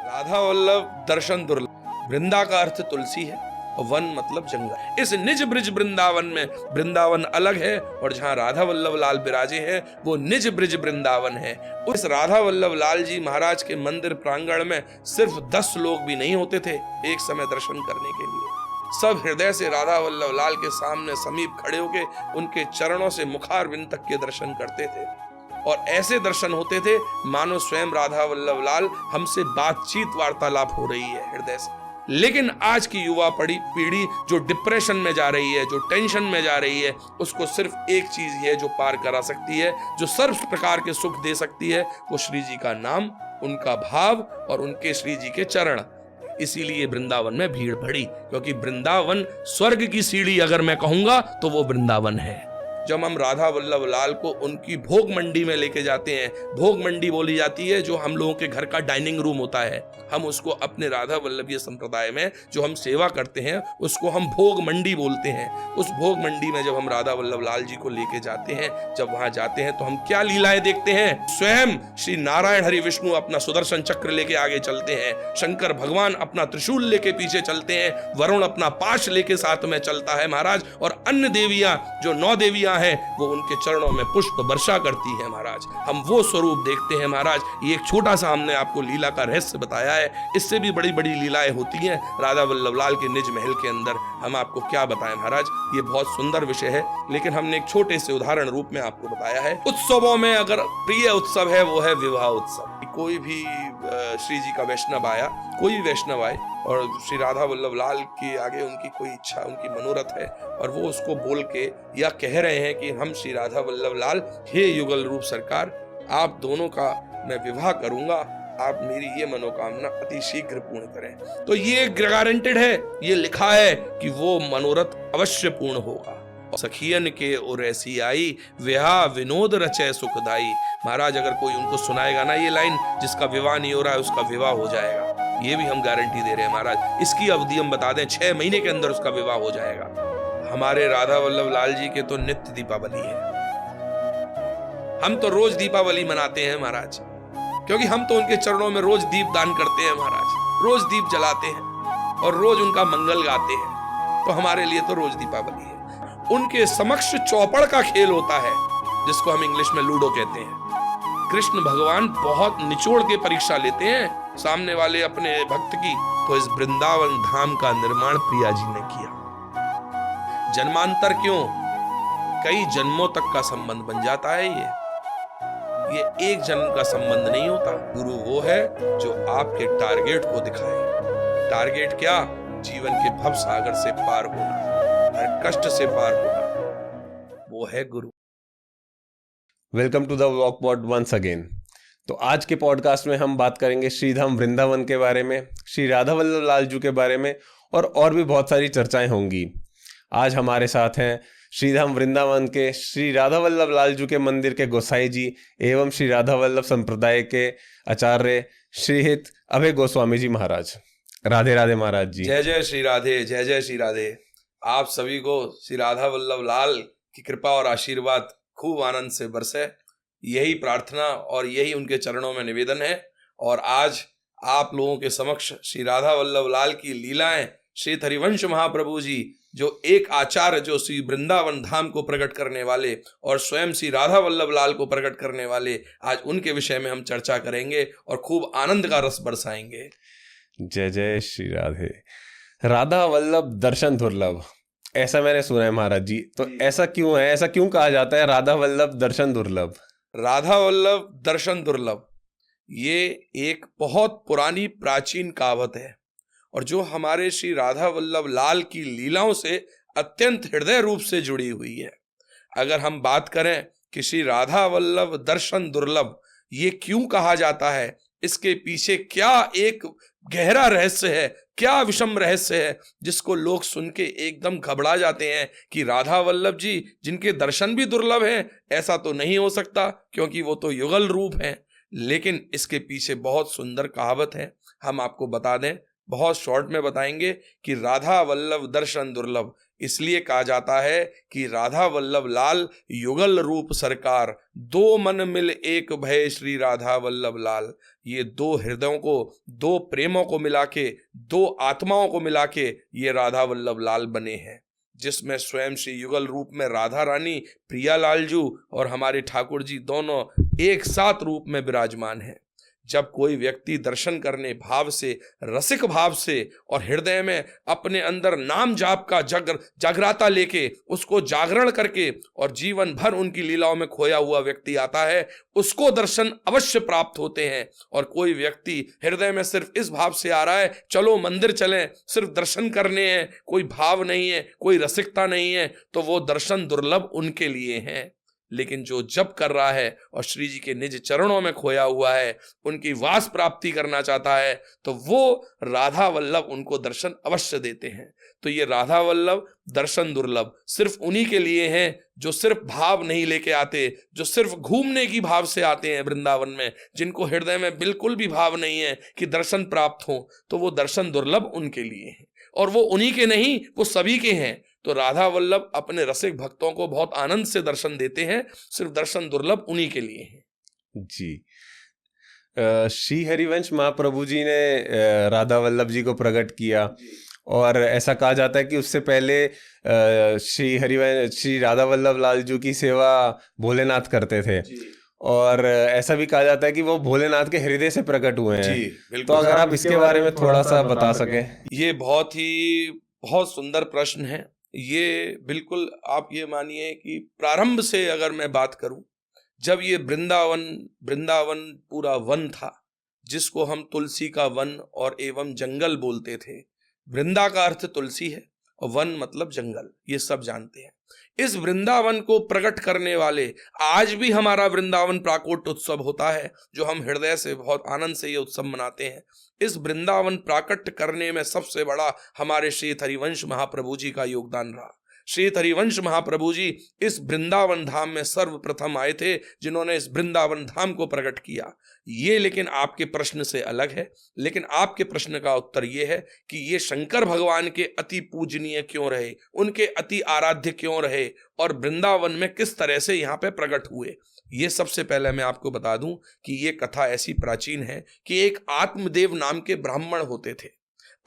राधा वल्लभ दर्शन दुर्लभ। वृंदा का अर्थ तुलसी है और वन मतलब जंगल। इस निज ब्रिज वृंदावन में वृंदावन अलग है और जहां राधा वल्लभ लाल विराजे हैं वो निज ब्रिज वृंदावन है। उस राधा वल्लभ लाल जी महाराज के मंदिर प्रांगण में सिर्फ 10 लोग भी नहीं होते थे एक समय दर्शन करने के लिए। सब हृदय से राधा वल्लभ लाल के सामने समीप खड़े होके उनके चरणों से मुखारविंद तक के दर्शन करते थे और ऐसे दर्शन होते थे मानो स्वयं राधा वल्लभ लाल हमसे बातचीत वार्तालाप हो रही है हृदय से। लेकिन आज की युवा पीढ़ी जो डिप्रेशन में जा रही है, जो टेंशन में जा रही है, उसको सिर्फ एक चीज है जो पार करा सकती है, जो सर्व प्रकार के सुख दे सकती है, वो श्री जी का नाम, उनका भाव और उनके श्री जी के चरण। इसीलिए वृंदावन में भीड़ बढ़ी, क्योंकि वृंदावन स्वर्ग की सीढ़ी अगर मैं कहूंगा तो वो वृंदावन है। जब हम राधा वल्लभ लाल को उनकी भोग मंडी में लेके जाते हैं, भोग मंडी बोली जाती है जो हम लोगों के घर का डाइनिंग रूम होता है, हम उसको अपने राधा वल्लभीय संप्रदाय में जो हम सेवा करते हैं उसको हम भोग मंडी बोलते हैं। उस भोग मंडी में जब हम राधा वल्लभ लाल जी को लेके जाते हैं, जब वहां जाते हैं तो हम क्या लीलाएं देखते हैं। स्वयं श्री नारायण हरि विष्णु अपना सुदर्शन चक्र लेके आगे चलते हैं, शंकर भगवान अपना त्रिशूल लेके पीछे चलते हैं, वरुण अपना पाश लेके साथ में चलता है महाराज, और अन्य देवियां जो 9 देवियां है वो उनके चरणों में पुष्प वर्षा करती है महाराज। हम वो स्वरूप देखते हैं महाराज। ये एक छोटा सा हमने आपको लीला का रहस्य बताया है, इससे भी बड़ी बड़ी लीलाएं होती हैं राधा वल्लभ लाल के निज महल के अंदर। हम आपको क्या बताएं महाराज, ये बहुत सुंदर विषय है, लेकिन हमने एक छोटे से उदाहरण रूप में आपको बताया है। उत्सवों में अगर प्रिय उत्सव है वो है विवाह उत्सव। कोई भी श्री जी का वैष्णव आया, कोई भी वैष्णव आए और श्री राधा वल्लभ लाल के आगे उनकी कोई इच्छा, उनकी मनोरथ है और वो उसको बोल के या कह रहे हैं कि हम श्री राधा वल्लभ लाल, हे युगल रूप सरकार, आप दोनों का मैं विवाह करूंगा, आप मेरी ये मनोकामना अति शीघ्र पूर्ण करें, तो ये गारंटेड है, ये लिखा है कि वो मनोरथ अवश्य पूर्ण होगा। सखियन के और ऐसी आई, विवाह विनोद रचे सुखदाई। महाराज अगर कोई उनको सुनाएगा ना ये लाइन, जिसका विवाह नहीं हो रहा है उसका विवाह हो जाएगा, ये भी हम गारंटी दे रहे हैं महाराज। इसकी अवधि हम बता दें, 6 महीने के अंदर उसका विवाह हो जाएगा। हमारे राधा वल्लभ लाल जी के तो नित्य दीपावली है, हम तो रोज दीपावली मनाते हैं महाराज, क्योंकि हम तो उनके चरणों में रोज दीप दान करते हैं महाराज, रोज दीप जलाते हैं और रोज उनका मंगल गाते हैं, तो हमारे लिए तो रोज दीपावली है। उनके समक्ष चौपड़ का खेल होता है जिसको हम इंग्लिश में लूडो कहते हैं। कृष्ण भगवान बहुत निचोड़ के परीक्षा लेते हैं सामने वाले अपने भक्त की, तो इस वृंदावन धाम का निर्माण प्रिया जी ने किया। जन्मांतर क्यों, कई जन्मों तक का संबंध बन जाता है। ये एक जन्म का संबंध नहीं होता। गुरु वो है जो आपके टारगेट को दिखाए। टारगेट क्या, जीवन के भव सागर से पार होना, हर कष्ट से पार होना, वो है गुरु। Welcome to the walk pod once again. तो आज के पॉडकास्ट में हम बात करेंगे श्रीधाम वृंदावन के बारे में, श्री राधा वल्लभ लाल जी के बारे में, और भी बहुत सारी चर्चाएं होंगी। आज हमारे साथ हैं श्रीधाम वृंदावन के श्री राधा वल्लभ लाल जी के मंदिर के गोसाई जी एवं श्री राधा वल्लभ संप्रदाय के आचार्य श्रीहित अभय गोस्वामी जी महाराज। राधे राधे महाराज जी। जय जय श्री राधे, जय जय श्री राधे। आप सभी को श्री राधा वल्लभ लाल की कृपा और आशीर्वाद खूब आनंद से बरसे, यही प्रार्थना और यही उनके चरणों में निवेदन है। और आज आप लोगों के समक्ष श्री राधा वल्लभ लाल की लीलाएं श्री हरिवंश महाप्रभु जी, जो एक आचार्य, जो श्री वृंदावन धाम को प्रकट करने वाले और स्वयं श्री राधा वल्लभ लाल को प्रकट करने वाले, आज उनके विषय में हम चर्चा करेंगे और खूब आनंद का रस बरसाएंगे। जय जय श्री राधे। राधा वल्लभ दर्शन दुर्लभ, ऐसा मैंने सुना है महाराज जी, तो ऐसा क्यों है, ऐसा क्यों कहा जाता है राधा वल्लभ दर्शन दुर्लभ? राधा वल्लभ दर्शन दुर्लभ ये एक बहुत पुरानी प्राचीन कहावत है और जो हमारे श्री राधा वल्लभ लाल की लीलाओं से अत्यंत हृदय रूप से जुड़ी हुई है। अगर हम बात करें कि श्री राधा वल्लभ दर्शन दुर्लभ ये क्यों कहा जाता है, इसके पीछे क्या एक गहरा रहस्य है, क्या विषम रहस्य है, जिसको लोग सुन के एकदम घबरा जाते हैं कि राधा वल्लभ जी जिनके दर्शन भी दुर्लभ हैं, ऐसा तो नहीं हो सकता क्योंकि वो तो युगल रूप हैं। लेकिन इसके पीछे बहुत सुंदर कहावत है, हम आपको बता दें। बहुत शॉर्ट में बताएंगे कि राधा वल्लभ दर्शन दुर्लभ इसलिए कहा जाता है कि राधा वल्लभ लाल युगल रूप सरकार, दो मन मिल एक भय श्री राधा वल्लभ लाल। ये दो हृदयों को, दो प्रेमों को मिला के, दो आत्माओं को मिला के ये राधा वल्लभ लाल बने हैं, जिसमें स्वयं श्री युगल रूप में राधा रानी, प्रिया लालजू और हमारे ठाकुर जी दोनों एक साथ रूप में विराजमान हैं। जब कोई व्यक्ति दर्शन करने भाव से, रसिक भाव से और हृदय में अपने अंदर नाम जाप का जागराता लेके उसको जागरण करके और जीवन भर उनकी लीलाओं में खोया हुआ व्यक्ति आता है, उसको दर्शन अवश्य प्राप्त होते हैं। और कोई व्यक्ति हृदय में सिर्फ इस भाव से आ रहा है चलो मंदिर चलें, सिर्फ दर्शन करने हैं, कोई भाव नहीं है, कोई रसिकता नहीं है, तो वो दर्शन दुर्लभ उनके लिए हैं। लेकिन जो जप कर रहा है और श्री जी के निज चरणों में खोया हुआ है, उनकी वास प्राप्ति करना चाहता है, तो वो राधा वल्लभ उनको दर्शन अवश्य देते हैं। तो ये राधा वल्लभ दर्शन दुर्लभ सिर्फ उन्हीं के लिए हैं जो सिर्फ भाव नहीं लेके आते, जो सिर्फ घूमने की भाव से आते हैं वृंदावन में, जिनको हृदय में बिल्कुल भी भाव नहीं है कि दर्शन प्राप्त हो, तो वो दर्शन दुर्लभ उनके लिए हैं। और वो उन्हीं के नहीं, वो सभी के हैं। तो राधा वल्लभ अपने रसिक भक्तों को बहुत आनंद से दर्शन देते हैं, सिर्फ दर्शन दुर्लभ उन्हीं के लिए हैं। जी। श्री हरिवंश महाप्रभु जी ने राधा वल्लभ जी को प्रकट किया और ऐसा कहा जाता है कि उससे पहले श्री राधा वल्लभ लाल जी की सेवा भोलेनाथ करते थे और ऐसा भी कहा जाता है कि वो भोलेनाथ के हृदय से प्रकट हुए हैं। जी, तो अगर आप इसके बारे में थोड़ा सा बता सकें। ये बहुत सुंदर प्रश्न है। ये बिल्कुल आप ये मानिए कि प्रारंभ से अगर मैं बात करूं, जब ये वृंदावन पूरा वन था, जिसको हम तुलसी का वन और एवं जंगल बोलते थे। वृंदा का अर्थ तुलसी है और वन मतलब जंगल, ये सब जानते हैं। इस वृंदावन को प्रकट करने वाले, आज भी हमारा वृंदावन प्राकोट उत्सव होता है, जो हम हृदय से बहुत आनंद से ये उत्सव मनाते हैं। इस वृंदावन प्राकट करने में सबसे बड़ा हमारे श्री हरिवंश महाप्रभु जी का योगदान रहा। श्री हरिवंश महाप्रभु जी इस वृंदावन धाम में सर्वप्रथम आए थे, जिन्होंने इस वृंदावन धाम को प्रकट किया। ये लेकिन आपके प्रश्न से अलग है। लेकिन आपके प्रश्न का उत्तर ये है कि ये शंकर भगवान के अति पूजनीय क्यों रहे, उनके अति आराध्य क्यों रहे और वृंदावन में किस तरह से यहाँ पे प्रकट हुए। ये सबसे पहले मैं आपको बता दूं कि ये कथा ऐसी प्राचीन है कि एक आत्मदेव नाम के ब्राह्मण होते थे।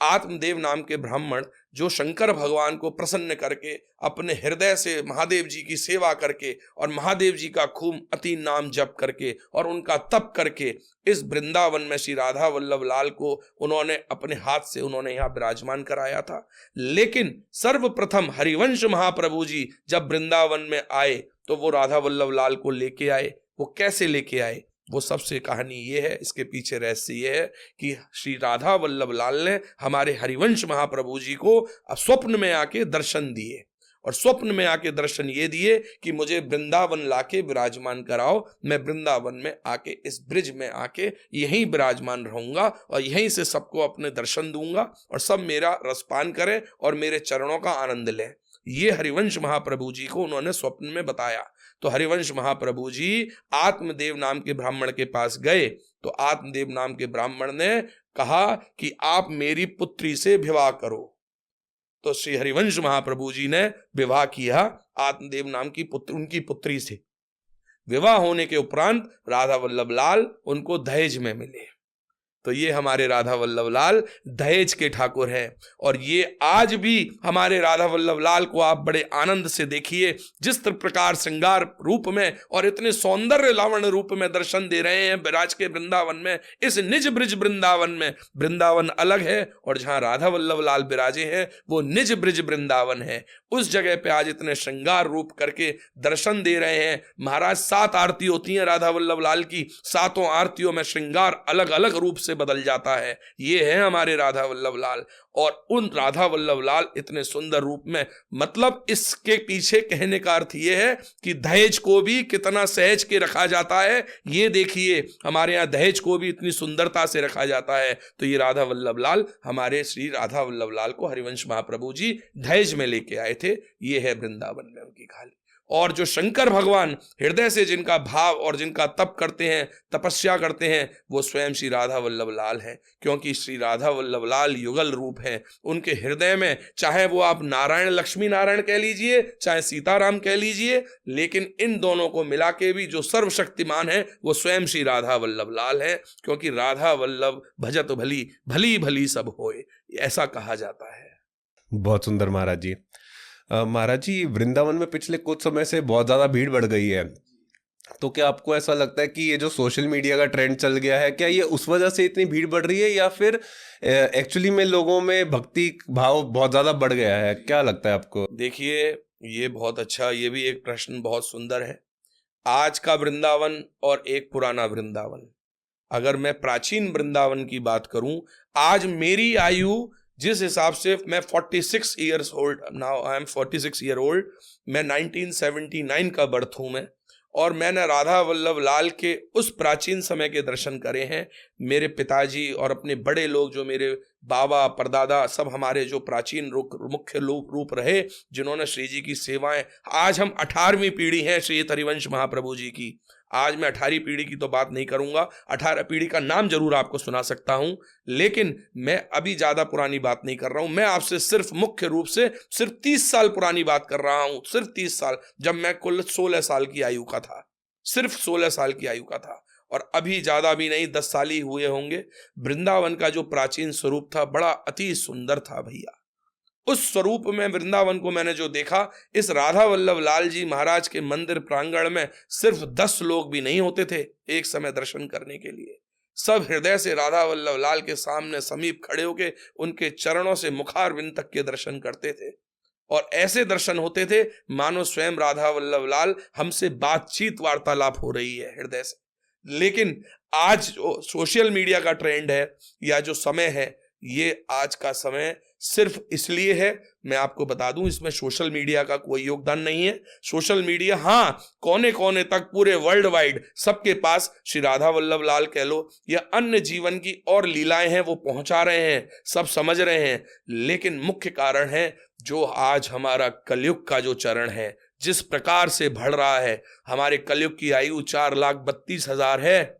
आत्मदेव नाम के ब्राह्मण जो शंकर भगवान को प्रसन्न करके अपने हृदय से महादेव जी की सेवा करके और महादेव जी का खूब अति नाम जप करके और उनका तप करके इस वृंदावन में श्री राधा वल्लभ लाल को उन्होंने अपने हाथ से उन्होंने यहाँ विराजमान कराया था। लेकिन सर्वप्रथम हरिवंश महाप्रभु जी जब वृंदावन में आए तो वो राधा वल्लभ लाल को लेके आए। वो कैसे लेके आए, वो सबसे कहानी ये है, इसके पीछे रहस्य ये है कि श्री राधा वल्लभ लाल ने हमारे हरिवंश महाप्रभु जी को स्वप्न में आके दर्शन दिए। और स्वप्न में आके दर्शन ये दिए कि मुझे वृंदावन लाके विराजमान कराओ, मैं वृंदावन में आके इस ब्रिज में आके यहीं विराजमान रहूंगा और यहीं से सबको अपने दर्शन दूंगा और सब मेरा रसपान करें और मेरे चरणों का आनंद लें। ये हरिवंश महाप्रभु जी को उन्होंने स्वप्न में बताया। तो हरिवंश महाप्रभु जी आत्मदेव नाम के ब्राह्मण के पास गए तो आत्मदेव नाम के ब्राह्मण ने कहा कि आप मेरी पुत्री से विवाह करो। तो श्री हरिवंश महाप्रभु जी ने विवाह किया आत्मदेव नाम की उनकी पुत्री से। विवाह होने के उपरांत राधा वल्लभ लाल उनको दहेज में मिले। तो ये हमारे राधा वल्लभ लाल दहेज के ठाकुर हैं। और ये आज भी हमारे राधा वल्लभ लाल को आप बड़े आनंद से देखिए, जिस प्रकार श्रृंगार रूप में और इतने सौंदर्य लावण्य रूप में दर्शन दे रहे हैं विराज के वृंदावन में, इस निज ब्रिज वृंदावन में। वृंदावन अलग है और जहां राधा वल्लभ लाल विराजे हैं वो निज ब्रिज वृंदावन है। उस जगह पे आज इतने श्रृंगार रूप करके दर्शन दे रहे हैं महाराज। 7 आरती होती हैं राधा वल्लभ लाल की, 7 आरतियों में श्रृंगार अलग अलग रूप से बदल जाता है। ये है हमारे राधा वल्लभ लाल। और उन राधा वल्लभ लाल इतने सुंदर रूप में, मतलब इसके पीछे कहने का अर्थ ये है कि दहेज को भी कितना सहज के रखा जाता है। ये देखिए हमारे यहाँ दहेज को भी इतनी सुंदरता से रखा जाता है। तो ये राधा वल्लभ लाल, हमारे श्री राधा वल्लभ लाल को हरिवंश महाप्रभु जी दहेज में लेके आए थे। ये है वृंदावन में उनकी खाली। और जो शंकर भगवान हृदय से जिनका भाव और जिनका तप करते हैं, तपस्या करते हैं, वो स्वयं श्री राधा वल्लभ लाल हैं। क्योंकि श्री राधा वल्लभ लाल युगल रूप हैं। उनके हृदय में चाहे वो आप नारायण लक्ष्मी नारायण कह लीजिए, चाहे सीताराम कह लीजिए, लेकिन इन दोनों को मिला के भी जो सर्वशक्तिमान है वो स्वयं श्री राधा वल्लभ लाल है। क्योंकि राधा वल्लभ भजत भली भली भली सब होए, ऐसा कहा जाता है। बहुत सुंदर महाराज जी। महाराज जी, वृंदावन में पिछले कुछ समय से बहुत ज्यादा भीड़ बढ़ गई है, तो क्या आपको ऐसा लगता है कि ये जो सोशल मीडिया का ट्रेंड चल गया है, क्या ये उस वजह से इतनी भीड़ बढ़ रही है, या फिर एक्चुअली में लोगों में भक्ति भाव बहुत ज्यादा बढ़ गया है? क्या लगता है आपको? देखिए, ये बहुत अच्छा, ये भी एक प्रश्न बहुत सुंदर है। आज का वृंदावन और एक पुराना वृंदावन, अगर मैं प्राचीन वृंदावन की बात करूं, आज मेरी आयु जिस हिसाब से, मैं 46 years old now, I am 46 year old, मैं 1979 का बर्थ हूं मैं, और मैंने राधा वल्लभ लाल के उस प्राचीन समय के दर्शन करे हैं। मेरे पिताजी और अपने बड़े लोग, जो मेरे बाबा परदादा, सब हमारे जो प्राचीन मुख्य रूप रहे, जिन्होंने श्री जी की सेवाएं, आज हम 18वीं पीढ़ी हैं श्री हरिवंश महाप्रभु जी की। आज मैं 18वीं पीढ़ी की तो बात नहीं करूंगा, 18 पीढ़ी का नाम जरूर आपको सुना सकता हूं, लेकिन मैं अभी ज्यादा पुरानी बात नहीं कर रहा हूं। मैं आपसे सिर्फ मुख्य रूप से सिर्फ 30 साल पुरानी बात कर रहा हूं, सिर्फ 30 साल, जब मैं कुल 16 साल की आयु का था, सिर्फ 16 साल की आयु का था, और अभी ज्यादा भी नहीं, 10 साल ही हुए होंगे। वृंदावन का जो प्राचीन स्वरूप था बड़ा अति सुंदर था भैया। उस स्वरूप में वृंदावन को मैंने जो देखा, इस राधा वल्लभ लाल जी महाराज के मंदिर प्रांगण में सिर्फ 10 लोग भी नहीं होते थे एक समय दर्शन करने के लिए। सब हृदय से राधा वल्लभ लाल के सामने समीप खड़े होके उनके चरणों से मुखारविंद तक के दर्शन करते थे, और ऐसे दर्शन होते थे मानो स्वयं राधा वल्लभ लाल हमसे बातचीत वार्तालाप हो रही है हृदय से। लेकिन आज जो सोशल मीडिया का ट्रेंड है, या जो समय है, ये आज का समय सिर्फ इसलिए है, मैं आपको बता दूं, इसमें सोशल मीडिया का कोई योगदान नहीं है। सोशल मीडिया, हाँ, कोने कोने तक पूरे वर्ल्ड वाइड सबके पास श्री राधा वल्लभ लाल कह लो या अन्य जीवन की और लीलाएं हैं, वो पहुंचा रहे हैं, सब समझ रहे हैं। लेकिन मुख्य कारण है जो आज हमारा कलयुग का जो चरण है, जिस प्रकार से बढ़ रहा है। हमारे कलयुग की आयु 4,32,000 है,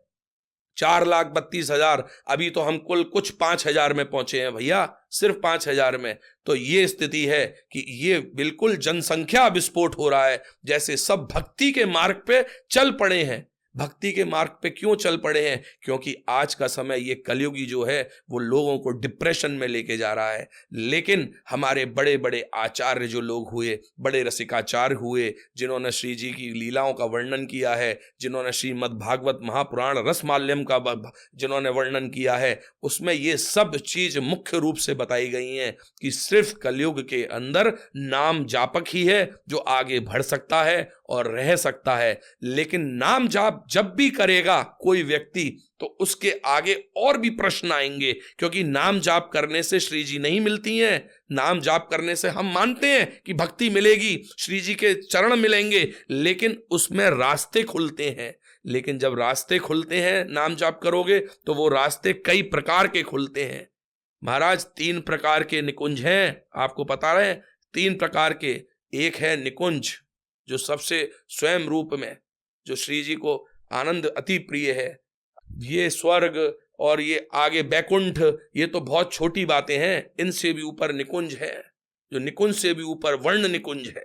4,32,000। अभी तो हम कुल कुछ 5,000 में पहुंचे हैं भैया, सिर्फ 5,000 में। तो ये स्थिति है कि ये बिल्कुल जनसंख्या विस्फोट हो रहा है, जैसे सब भक्ति के मार्ग पे चल पड़े हैं। भक्ति के मार्ग पे क्यों चल पड़े हैं? क्योंकि आज का समय ये कलयुगी जो है वो लोगों को डिप्रेशन में लेके जा रहा है। लेकिन हमारे बड़े बड़े आचार्य जो लोग हुए, बड़े रसिकाचार्य हुए, जिन्होंने श्री जी की लीलाओं का वर्णन किया है, जिन्होंने श्रीमद् भागवत महापुराण रसमाल्यम का जिन्होंने वर्णन किया है, उसमें ये सब चीज मुख्य रूप से बताई गई हैं कि सिर्फ कलयुग के अंदर नाम जापक ही है जो आगे बढ़ सकता है और रह सकता है। लेकिन नाम जाप जब भी करेगा कोई व्यक्ति, तो उसके आगे और भी प्रश्न आएंगे, क्योंकि नाम जाप करने से श्री जी नहीं मिलती हैं। नाम जाप करने से हम मानते हैं कि भक्ति मिलेगी, श्री जी के चरण मिलेंगे, लेकिन उसमें रास्ते खुलते हैं। लेकिन जब रास्ते खुलते हैं, नाम जाप करोगे, तो वो रास्ते कई प्रकार के खुलते हैं महाराज। 3 प्रकार के निकुंज हैं, आपको पता रहे, 3 प्रकार के। एक है निकुंज जो सबसे स्वयं रूप में, जो श्री जी को आनंद अति प्रिय है। ये स्वर्ग और ये आगे बैकुंठ, ये तो बहुत छोटी बातें हैं। इनसे भी ऊपर निकुंज है, जो निकुंज से भी ऊपर वर्ण निकुंज है।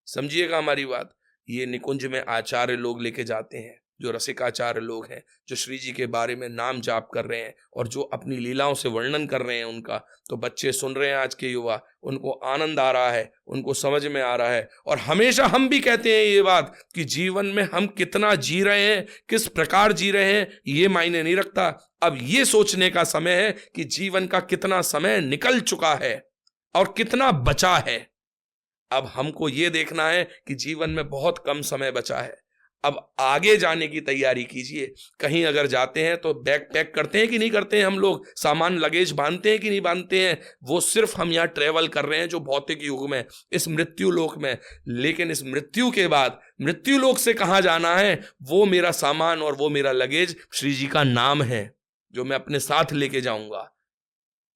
समझिएगा हमारी बात। ये निकुंज में आचार्य लोग लेके जाते हैं, जो रसिकाचार्य लोग हैं, जो श्री जी के बारे में नाम जाप कर रहे हैं और जो अपनी लीलाओं से वर्णन कर रहे हैं उनका। तो बच्चे सुन रहे हैं, आज के युवा, उनको आनंद आ रहा है, उनको समझ में आ रहा है। और हमेशा हम भी कहते हैं ये बात कि जीवन में हम कितना जी रहे हैं, किस प्रकार जी रहे हैं, ये मायने नहीं रखता। अब ये सोचने का समय है कि जीवन का कितना समय निकल चुका है और कितना बचा है। अब हमको ये देखना है कि जीवन में बहुत कम समय बचा है। अब आगे जाने की तैयारी कीजिए। कहीं अगर जाते हैं तो बैग पैक करते हैं कि नहीं करते हैं हम लोग, सामान लगेज बांधते हैं कि नहीं बांधते हैं। वो सिर्फ हम यहाँ ट्रेवल कर रहे हैं जो भौतिक युग में, इस मृत्यु लोक में। लेकिन इस मृत्यु के बाद मृत्यु लोक से कहाँ जाना है, वो मेरा सामान और वो मेरा लगेज श्री जी का नाम है, जो मैं अपने साथ लेके जाऊंगा।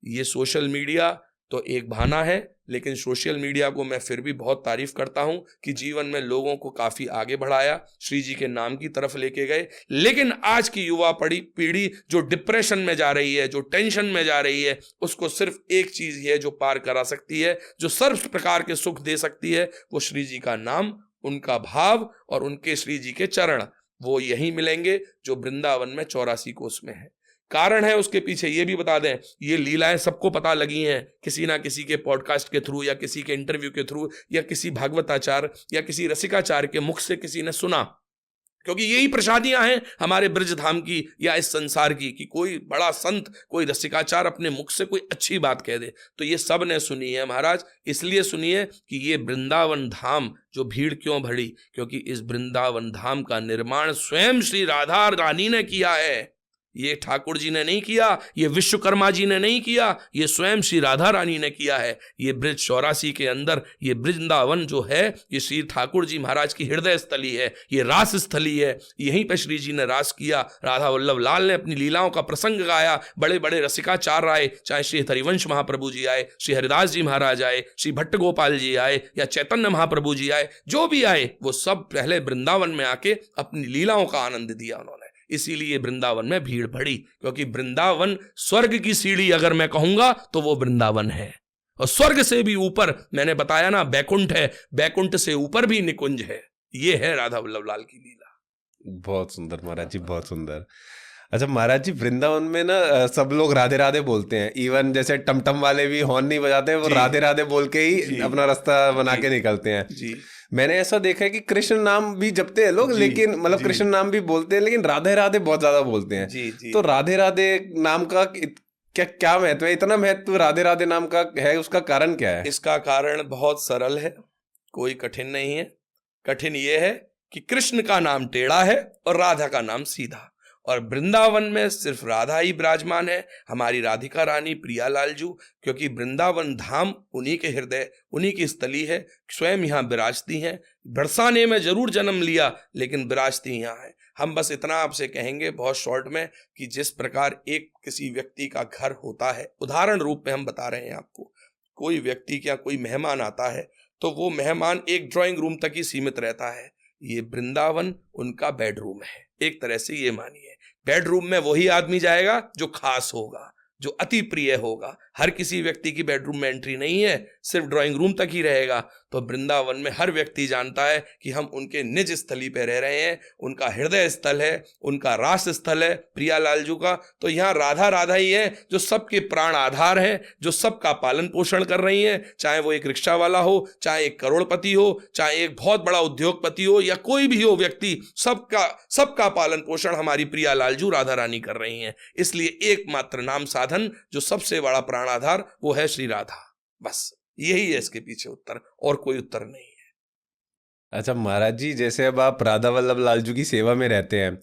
ये सोशल मीडिया तो एक बहाना है, लेकिन सोशल मीडिया को मैं फिर भी बहुत तारीफ करता हूं कि जीवन में लोगों को काफी आगे बढ़ाया, श्री जी के नाम की तरफ लेके गए। लेकिन आज की युवा पीढ़ी जो डिप्रेशन में जा रही है, जो टेंशन में जा रही है, उसको सिर्फ एक चीज ही है जो पार करा सकती है, जो सर्व प्रकार के सुख दे सकती है, वो श्री जी का नाम, उनका भाव और उनके श्री जी के चरण। वो यही मिलेंगे जो वृंदावन में 84 कोस में है। कारण है उसके पीछे ये भी बता दें, ये लीलाएं सबको पता लगी हैं किसी ना किसी के पॉडकास्ट के थ्रू या किसी के इंटरव्यू के थ्रू या किसी भागवताचार्य या किसी रसिकाचार्य के मुख से किसी ने सुना, क्योंकि यही प्रसादियां हैं हमारे ब्रज धाम की या इस संसार की कि कोई बड़ा संत, कोई रसिकाचार अपने मुख से कोई अच्छी बात कह दे। तो ये सब ने सुनी है महाराज, इसलिए सुनिए कि ये वृंदावन धाम जो भीड़ क्यों बढ़ी, क्योंकि इस वृंदावन धाम का निर्माण स्वयं श्री राधा रानी ने किया है। ये ठाकुर जी ने नहीं किया, ये विश्वकर्मा जी ने नहीं किया, ये स्वयं श्री राधा रानी ने किया है। ये ब्रज 84 के अंदर ये वृंदावन जो है, ये श्री ठाकुर जी महाराज की हृदय स्थली है, ये रास स्थली है। यहीं पे श्री जी ने रास किया, राधा वल्लभ लाल ने अपनी लीलाओं का प्रसंग गाया, बड़े बड़े रसिकाचार्य आए, चाहे श्री हरिवंश महाप्रभु जी आए, श्री हरिदास जी महाराज आए, श्री भट्ट गोपाल जी आए या चैतन्य महाप्रभु जी आए, जो भी आए वो सब पहले वृंदावन में आके अपनी लीलाओं का आनंद दिया उन्होंने। इसीलिए वृंदावन में भीड़ बढ़ी, क्योंकि वृंदावन स्वर्ग की सीढ़ी अगर मैं कहूंगा तो वो वृंदावन है। और स्वर्ग से भी ऊपर मैंने बताया ना बैकुंठ है, बैकुंठ से ऊपर भी निकुंज है। ये है राधा वल्लभ लाल की लीला। बहुत सुंदर महाराज जी, बहुत सुंदर। अच्छा महाराज जी, वृंदावन में ना सब लोग राधे राधे बोलते हैं, इवन जैसे टमटम वाले भी हॉर्न नहीं बजाते, वो राधे राधे बोल के ही अपना रास्ता बना के निकलते हैं जी। मैंने ऐसा देखा है कि कृष्ण नाम भी जपते हैं लोग, लेकिन मतलब कृष्ण नाम भी बोलते हैं, लेकिन राधे राधे बहुत ज्यादा बोलते हैं जी। तो राधे राधे नाम का क्या महत्व है? इतना महत्व राधे राधे नाम का है, उसका कारण क्या है? इसका कारण बहुत सरल है, कोई कठिन नहीं है। कठिन ये है कि कृष्ण का नाम टेढ़ा है और राधा का नाम सीधा, और वृंदावन में सिर्फ राधा ही विराजमान है, हमारी राधिका रानी प्रियालाल जू, क्योंकि वृंदावन धाम उन्हीं के हृदय, उन्हीं की स्थली है, स्वयं यहाँ विराजती हैं। बरसाने में जरूर जन्म लिया लेकिन विराजती यहाँ है। हम बस इतना आपसे कहेंगे बहुत शॉर्ट में कि जिस प्रकार एक किसी व्यक्ति का घर होता है, उदाहरण रूप में हम बता रहे हैं आपको, कोई व्यक्ति क्या कोई मेहमान आता है तो वो मेहमान एक ड्राइंग रूम तक ही सीमित रहता है। ये वृंदावन उनका बेडरूम है, एक तरह से ये मानिए। बेडरूम में वही आदमी जाएगा जो खास होगा, जो अति प्रिय होगा। हर किसी व्यक्ति की बेडरूम में एंट्री नहीं है, सिर्फ ड्राइंग रूम तक ही रहेगा। तो वृंदावन में हर व्यक्ति जानता है कि हम उनके निज स्थली पे रह रहे हैं, उनका हृदय स्थल है, उनका रास स्थल है प्रियालाल जी का। तो यहाँ राधा राधा ही है जो सबके प्राण आधार है, जो सबका पालन पोषण कर रही है, चाहे वो एक रिक्शा वाला हो, चाहे एक करोड़पति हो, चाहे एक बहुत बड़ा उद्योगपति हो, या कोई भी हो व्यक्ति, सबका पालन पोषण हमारी प्रियालाल जी राधा रानी कर रही हैं। इसलिए एकमात्र नाम साधन जो सबसे बड़ा प्राण आधार वो है श्री राधा। बस यही है इसके पीछे उत्तर, और कोई उत्तर नहीं है। अच्छा महाराज जी, जैसे अब आप राधा वल्लभ लाल जी की सेवा में रहते हैं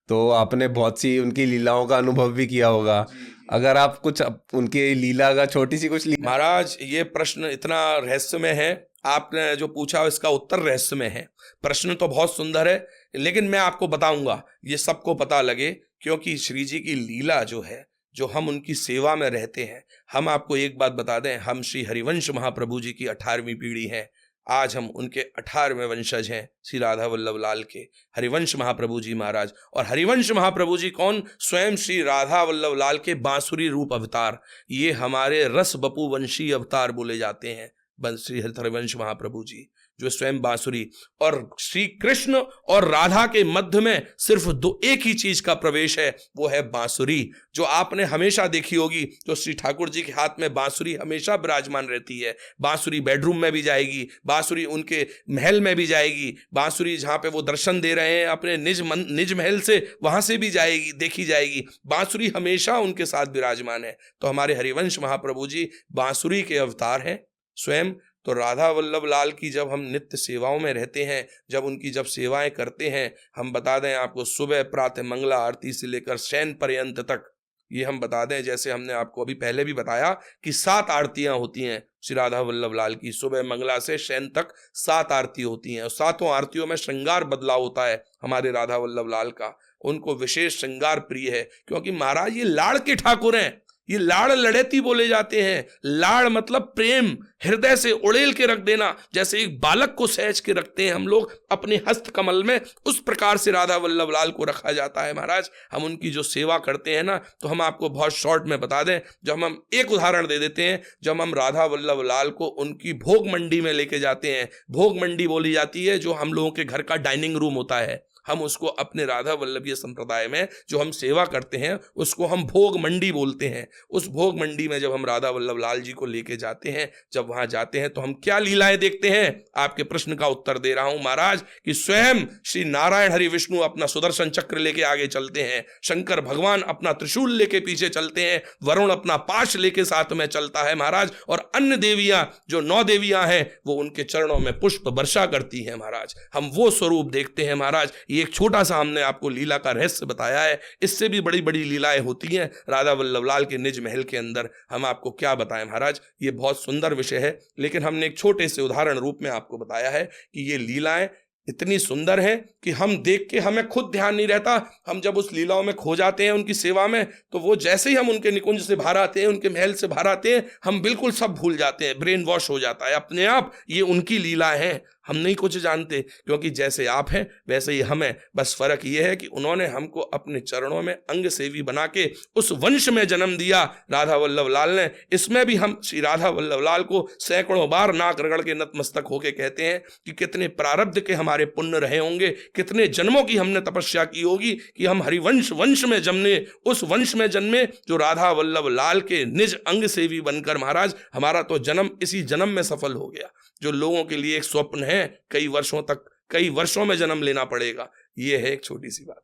तो आपने बहुत सी उनकी लीलाओं का अनुभव भी किया होगा। अगर आप कुछ उनकी लीला का छोटी सी कुछ महाराज, ये प्रश्न इतना रहस्यमय है, आपने जो पूछा इसका उत्तर रहस्यमय है। प्रश्न तो बहुत सुंदर है लेकिन मैं आपको बताऊंगा, ये सबको पता लगे, क्योंकि श्री जी की लीला जो है, जो हम उनकी सेवा में रहते हैं। हम आपको एक बात बता दें, हम श्री हरिवंश महाप्रभु जी की 18वीं पीढ़ी हैं। आज हम उनके 18वें वंशज हैं, श्री राधा वल्लभ लाल के हरिवंश महाप्रभु जी महाराज। और हरिवंश महाप्रभु जी कौन? स्वयं श्री राधा वल्लभ लाल के बांसुरी रूप अवतार। ये हमारे रस बपू वंशी अवतार बोले जाते हैं श्री हरिवंश महाप्रभु जी, जो स्वयं बांसुरी। और श्री कृष्ण और राधा के मध्य में सिर्फ एक ही चीज का प्रवेश है, वो है बांसुरी, जो आपने हमेशा देखी होगी। जो श्री ठाकुर जी के हाथ में बांसुरी हमेशा विराजमान रहती है। बांसुरी बेडरूम में भी जाएगी, बांसुरी उनके महल में भी जाएगी, बांसुरी जहां पे वो दर्शन दे रहे हैं अपने निज महल से, वहां से भी जाएगी, देखी जाएगी। बांसुरी हमेशा उनके साथ विराजमान है। तो हमारे हरिवंश महाप्रभु जी बांसुरी के अवतार हैं स्वयं। तो राधा वल्लभ लाल की जब हम नित्य सेवाओं में रहते हैं, जब उनकी जब सेवाएं करते हैं, हम बता दें आपको, सुबह प्रातः मंगला आरती से लेकर शयन पर्यंत तक, ये हम बता दें, जैसे हमने आपको अभी पहले भी बताया कि 7 आरतियां होती हैं श्री राधा वल्लभ लाल की। सुबह मंगला से शयन तक 7 आरती होती हैं, और 7 आरतियों में श्रृंगार बदलाव होता है हमारे राधा वल्लभ लाल का। उनको विशेष श्रृंगार प्रिय है, क्योंकि महाराज ये लाड़ के ठाकुर हैं। ये लाड़ लड़ेती बोले जाते हैं। लाड़ मतलब प्रेम, हृदय से उड़ेल के रख देना, जैसे एक बालक को सहज के रखते हैं हम लोग अपने हस्त कमल में, उस प्रकार से राधा वल्लभ लाल को रखा जाता है महाराज। हम उनकी जो सेवा करते हैं ना, तो हम आपको बहुत शॉर्ट में बता दें, जब हम एक उदाहरण दे देते हैं, जब हम राधा वल्लभ लाल को उनकी भोग मंडी में लेके जाते हैं, भोग मंडी बोली जाती है जो हम लोगों के घर का डाइनिंग रूम होता है, हम उसको अपने राधा वल्लभीय संप्रदाय में जो हम सेवा करते हैं उसको हम भोग मंडी बोलते हैं। उस भोग मंडी में जब हम राधा वल्लभ लाल जी को लेके जाते हैं, जब वहां जाते हैं तो हम क्या लीलाएं देखते हैं? आपके प्रश्न का उत्तर दे रहा हूं महाराज कि स्वयं श्री नारायण हरि विष्णु अपना सुदर्शन चक्र लेके आगे चलते हैं, शंकर भगवान अपना त्रिशूल लेके पीछे चलते हैं, वरुण अपना पाश लेके साथ में चलता है महाराज, और अन्य देवियां जो 9 देवियां हैं वो उनके चरणों में पुष्प वर्षा करती हैं महाराज। हम वो स्वरूप देखते हैं महाराज। ये एक छोटा सा हमने आपको लीला का रहस्य बताया है, इससे भी बड़ी बड़ी लीलाएं होती हैं राधा वल्लभ लाल के निज महल के अंदर। हम आपको क्या बताएं महाराज, ये बहुत सुंदर विषय है, लेकिन हमने एक छोटे से उदाहरण रूप में आपको बताया है कि ये लीलाएं इतनी सुंदर है कि हम देख के हमें खुद ध्यान नहीं रहता, हम जब उस लीलाओं में खो जाते हैं उनकी सेवा में, तो वो जैसे ही हम उनके निकुंज से बाहर आते हैं, उनके महल से बाहर आते हैं, हम बिल्कुल सब भूल जाते हैं, ब्रेन वॉश हो जाता है अपने आप। ये उनकी लीला है, हम नहीं कुछ जानते, क्योंकि जैसे आप हैं वैसे ही हम हैं। बस फर्क ये है कि उन्होंने हमको अपने चरणों में अंग सेवी बना के उस वंश में जन्म दिया राधा वल्लभ लाल ने। इसमें भी हम श्री राधा वल्लभ लाल को सैकड़ों बार नाक रगड़ के नतमस्तक होके कहते हैं कि कितने प्रारब्ध के हमारे पुण्य रहे होंगे, कितने जन्मों की हमने तपस्या की होगी कि हम हरिवंश वंश में जन्मे, उस वंश में जन्मे जो राधा वल्लभ लाल के निज अंग सेवी बनकर महाराज हमारा तो जन्म इसी जन्म में सफल हो गया। जो लोगों के लिए एक स्वप्न है कई वर्षों तक, कई वर्षों में जन्म लेना पड़ेगा, ये है एक छोटी सी बात।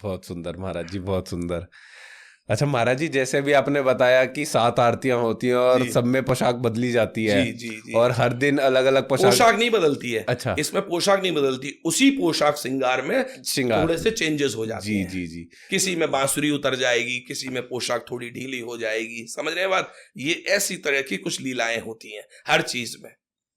बहुत सुंदर महाराज जी, बहुत सुंदर। अच्छा महाराज जी, जैसे भी आपने बताया कि 7 आरतियां होती हैं और सब में पोशाक बदली जाती है। जी। और हर दिन अलग अलग पोशाक नहीं बदलती है। अच्छा, इसमें पोशाक नहीं बदलती, उसी पोशाक श्रृंगार में थोड़े से चेंजेस हो जाते हैं। जी। किसी में बांसुरी उतर जाएगी, किसी में पोशाक थोड़ी ढीली हो जाएगी, समझ रहे हैं बात? ये ऐसी तरह की कुछ लीलाएं होती हैं हर चीज में।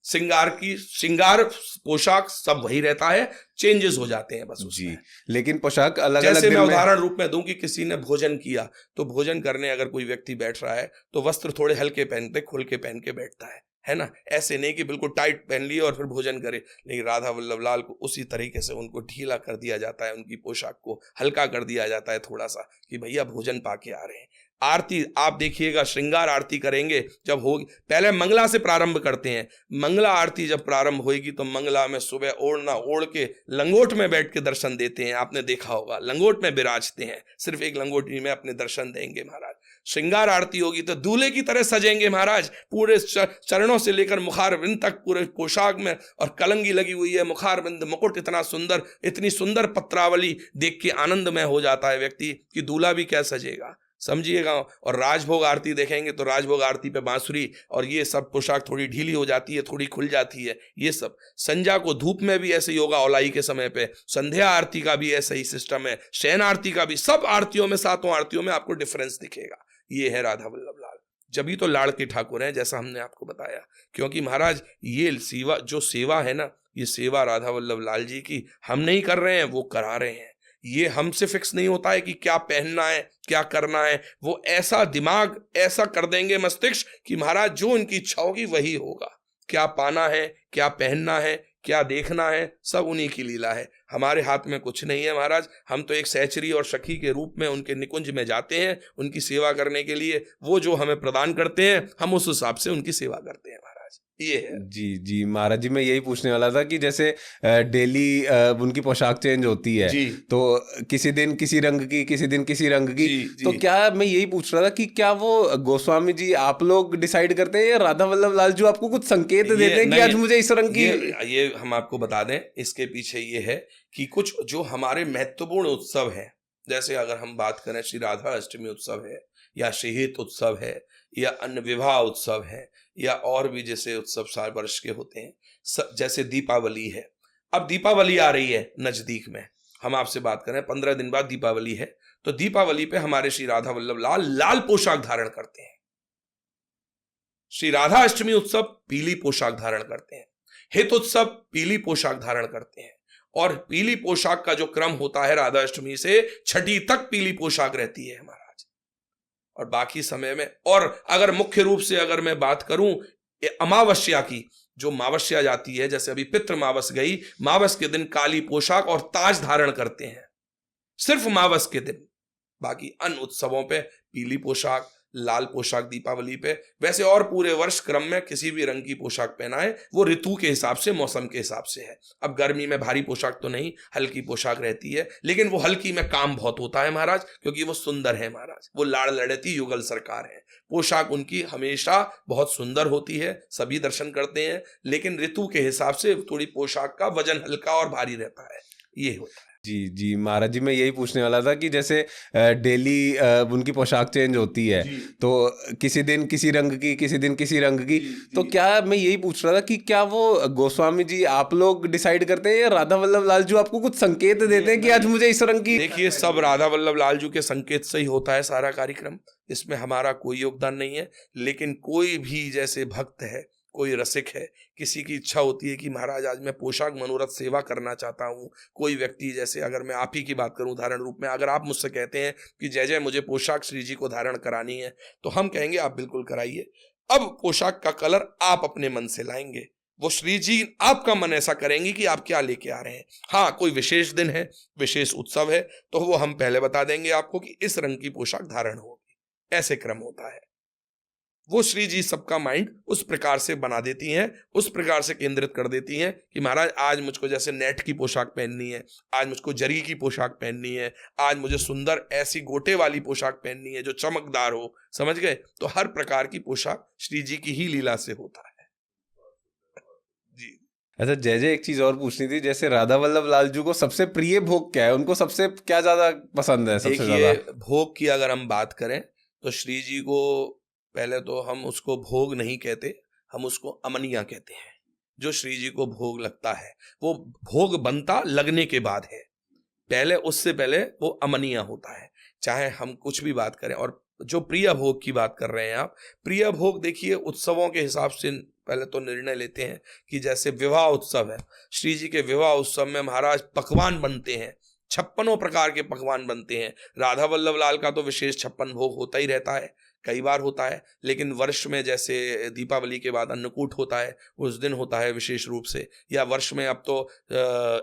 श्रृंगार पोशाक सब वही रहता है, चेंजेस हो जाते हैं बस उसमें। लेकिन पोशाक अलग अलग। जैसे मैं उदाहरण रूप में दूं कि किसी ने भोजन किया, तो भोजन करने अगर कोई व्यक्ति बैठ रहा है तो वस्त्र थोड़े हल्के पहनते, खुल के पहन के बैठता है ना? ऐसे नहीं कि बिल्कुल टाइट पहन लिया और फिर भोजन करे। लेकिन राधा वल्लभ लाल को उसी तरीके से उनको ढीला कर दिया जाता है, उनकी पोशाक को हल्का कर दिया जाता है थोड़ा सा, कि भैया भोजन पाके आ रहे हैं। आरती आप देखिएगा, श्रृंगार आरती करेंगे जब होगी, पहले मंगला से प्रारंभ करते हैं। मंगला आरती जब प्रारंभ होगी तो मंगला में सुबह ओढ़ के लंगोट में बैठ के दर्शन देते हैं। आपने देखा होगा, लंगोट में विराजते हैं, सिर्फ एक लंगोटी में अपने दर्शन देंगे महाराज। श्रृंगार आरती होगी तो दूल्हे की तरह सजेंगे महाराज, पूरे चरणों से लेकर मुखारबिंद तक पूरे पोशाक में, और कलंगी लगी हुई है, मुखारबिंद, मुकुट इतना सुंदर, इतनी सुंदर पत्रावली देख के आनंद में हो जाता है व्यक्ति कि दूल्हा भी क्या सजेगा, समझिएगा। और राजभोग आरती देखेंगे तो राजभोग आरती पे बांसुरी और ये सब पोशाक थोड़ी ढीली हो जाती है, थोड़ी खुल जाती है। ये सब संध्या को धूप में भी ऐसे ही होगा, औलाई के समय पे संध्या आरती का भी ऐसा ही सिस्टम है, शयन आरती का भी। सब आरतियों में, 7 आरतियों में आपको डिफरेंस दिखेगा। ये है राधा वल्लभ लाल, जब तो लाड़ के ठाकुर हैं, जैसा हमने आपको बताया। क्योंकि महाराज ये सेवा, जो सेवा है ना, ये सेवा राधा वल्लभ लाल जी की हम नहीं कर रहे हैं, वो करा रहे हैं। ये हमसे फिक्स नहीं होता है कि क्या पहनना है, क्या करना है। वो ऐसा दिमाग ऐसा कर देंगे मस्तिष्क कि महाराज जो उनकी इच्छा होगी वही होगा। क्या पाना है, क्या पहनना है, क्या देखना है, सब उन्हीं की लीला है। हमारे हाथ में कुछ नहीं है महाराज। हम तो एक सहचरी और सखी के रूप में उनके निकुंज में जाते हैं उनकी सेवा करने के लिए। वो जो हमें प्रदान करते हैं हम उस हिसाब से उनकी सेवा करते हैं महाराज। ये है। जी महाराज जी, मैं यही पूछने वाला था कि जैसे डेली उनकी पोशाक चेंज होती है, तो किसी दिन किसी रंग की, किसी दिन किसी रंग की। तो क्या मैं यही पूछ रहा था कि क्या वो गोस्वामी जी आप लोग डिसाइड करते हैं या राधा वल्लभ लाल जी आपको कुछ संकेत देते हैं कि आज मुझे इस रंग की? ये हम आपको बता दें, इसके पीछे ये है कि कुछ जो हमारे महत्वपूर्ण उत्सव हैं, जैसे अगर हम बात करें श्री राधा अष्टमी उत्सव है, या शहीद उत्सव है, या अन्य विवाह उत्सव है, या और भी जैसे उत्सव साल वर्ष के होते हैं, जैसे दीपावली है। अब दीपावली आ रही है नजदीक में, हम आपसे बात करें 15 दिन बाद दीपावली है, तो दीपावली पे हमारे श्री राधा वल्लभ लाल लाल पोशाक धारण करते हैं। श्री राधा अष्टमी उत्सव पीली पोशाक धारण करते हैं, हित उत्सव पीली पोशाक धारण करते हैं, और पीली पोशाक का जो क्रम होता है राधा अष्टमी से छठी तक पीली पोशाक रहती है महाराज। और बाकी समय में, और अगर मुख्य रूप से अगर मैं बात करूं अमावस्या की, जो मावस्या जाती है, जैसे अभी पितृ मावस गई, मावस के दिन काली पोशाक और ताज धारण करते हैं, सिर्फ मावस के दिन। बाकी अन्य उत्सवों पे पीली पोशाक, लाल पोशाक दीपावली पे, वैसे और पूरे वर्ष क्रम में किसी भी रंग की पोशाक पहनाए, वो ऋतु के हिसाब से, मौसम के हिसाब से है। अब गर्मी में भारी पोशाक तो नहीं, हल्की पोशाक रहती है, लेकिन वो हल्की में काम बहुत होता है महाराज, क्योंकि वो सुंदर है महाराज, वो लाड़ लड़ती युगल सरकार है। पोशाक उनकी हमेशा बहुत सुंदर होती है, सभी दर्शन करते हैं, लेकिन ऋतु के हिसाब से थोड़ी पोशाक का वजन हल्का और भारी रहता है, ये होता है। जी जी महाराज जी, मैं यही पूछने वाला था कि जैसे डेली उनकी पोशाक चेंज होती है, तो किसी दिन किसी रंग की, किसी दिन किसी रंग की, तो क्या मैं यही पूछ रहा था कि क्या वो गोस्वामी जी आप लोग डिसाइड करते हैं या राधा वल्लभ लाल जी आपको कुछ संकेत देते हैं कि आज मुझे इस रंग की? देखिए, सब राधा वल्लभ लाल जी के संकेत से ही होता है सारा कार्यक्रम, इसमें हमारा कोई योगदान नहीं है। लेकिन कोई भी जैसे भक्त है, कोई रसिक है, किसी की इच्छा होती है कि महाराज आज मैं पोशाक मनोरथ सेवा करना चाहता हूँ, कोई व्यक्ति, जैसे अगर मैं आप ही की बात करूँ उदाहरण रूप में, अगर आप मुझसे कहते हैं कि जय जय मुझे पोशाक श्री जी को धारण करानी है, तो हम कहेंगे आप बिल्कुल कराइए। अब पोशाक का कलर आप अपने मन से लाएंगे, वो श्री जी आपका मन ऐसा करेंगे कि आप क्या लेके आ रहे हैं। हाँ, कोई विशेष दिन है, विशेष उत्सव है, तो वो हम पहले बता देंगे आपको कि इस रंग की पोशाक धारण होगी, ऐसे क्रम होता है। वो श्री जी सबका माइंड उस प्रकार से बना देती हैं, उस प्रकार से केंद्रित कर देती हैं कि महाराज आज मुझको जैसे नेट की पोशाक पहननी है, आज मुझको जरी की पोशाक पहननी है, आज मुझे सुंदर ऐसी गोटे वाली पोशाक पहननी है जो चमकदार हो, समझ गए? तो हर प्रकार की पोशाक श्री जी की ही लीला से होता है जी। अच्छा जय जय, एक चीज और पूछनी थी, जैसे राधा वल्लभ लाल जी को सबसे प्रिय भोग क्या है, उनको सबसे क्या ज्यादा पसंद है? सबसे ज्यादा भोग की अगर हम बात करें तो श्री जी को पहले तो हम उसको भोग नहीं कहते, हम उसको अमनिया कहते हैं। जो श्री जी को भोग लगता है वो भोग बनता लगने के बाद है, पहले उससे पहले वो अमनिया होता है, चाहे हम कुछ भी बात करें। और जो प्रिय भोग की बात कर रहे हैं आप, प्रिय भोग देखिए उत्सवों के हिसाब से पहले तो निर्णय लेते हैं कि जैसे विवाह उत्सव है, श्री जी के विवाह उत्सव में महाराज पकवान बनते हैं, 56 प्रकार के पकवान बनते हैं। राधा वल्लभ लाल का तो विशेष 56 भोग होता ही रहता है, कई बार होता है, लेकिन वर्ष में जैसे दीपावली के बाद अन्नकूट होता है, उस दिन होता है विशेष रूप से, या वर्ष में अब तो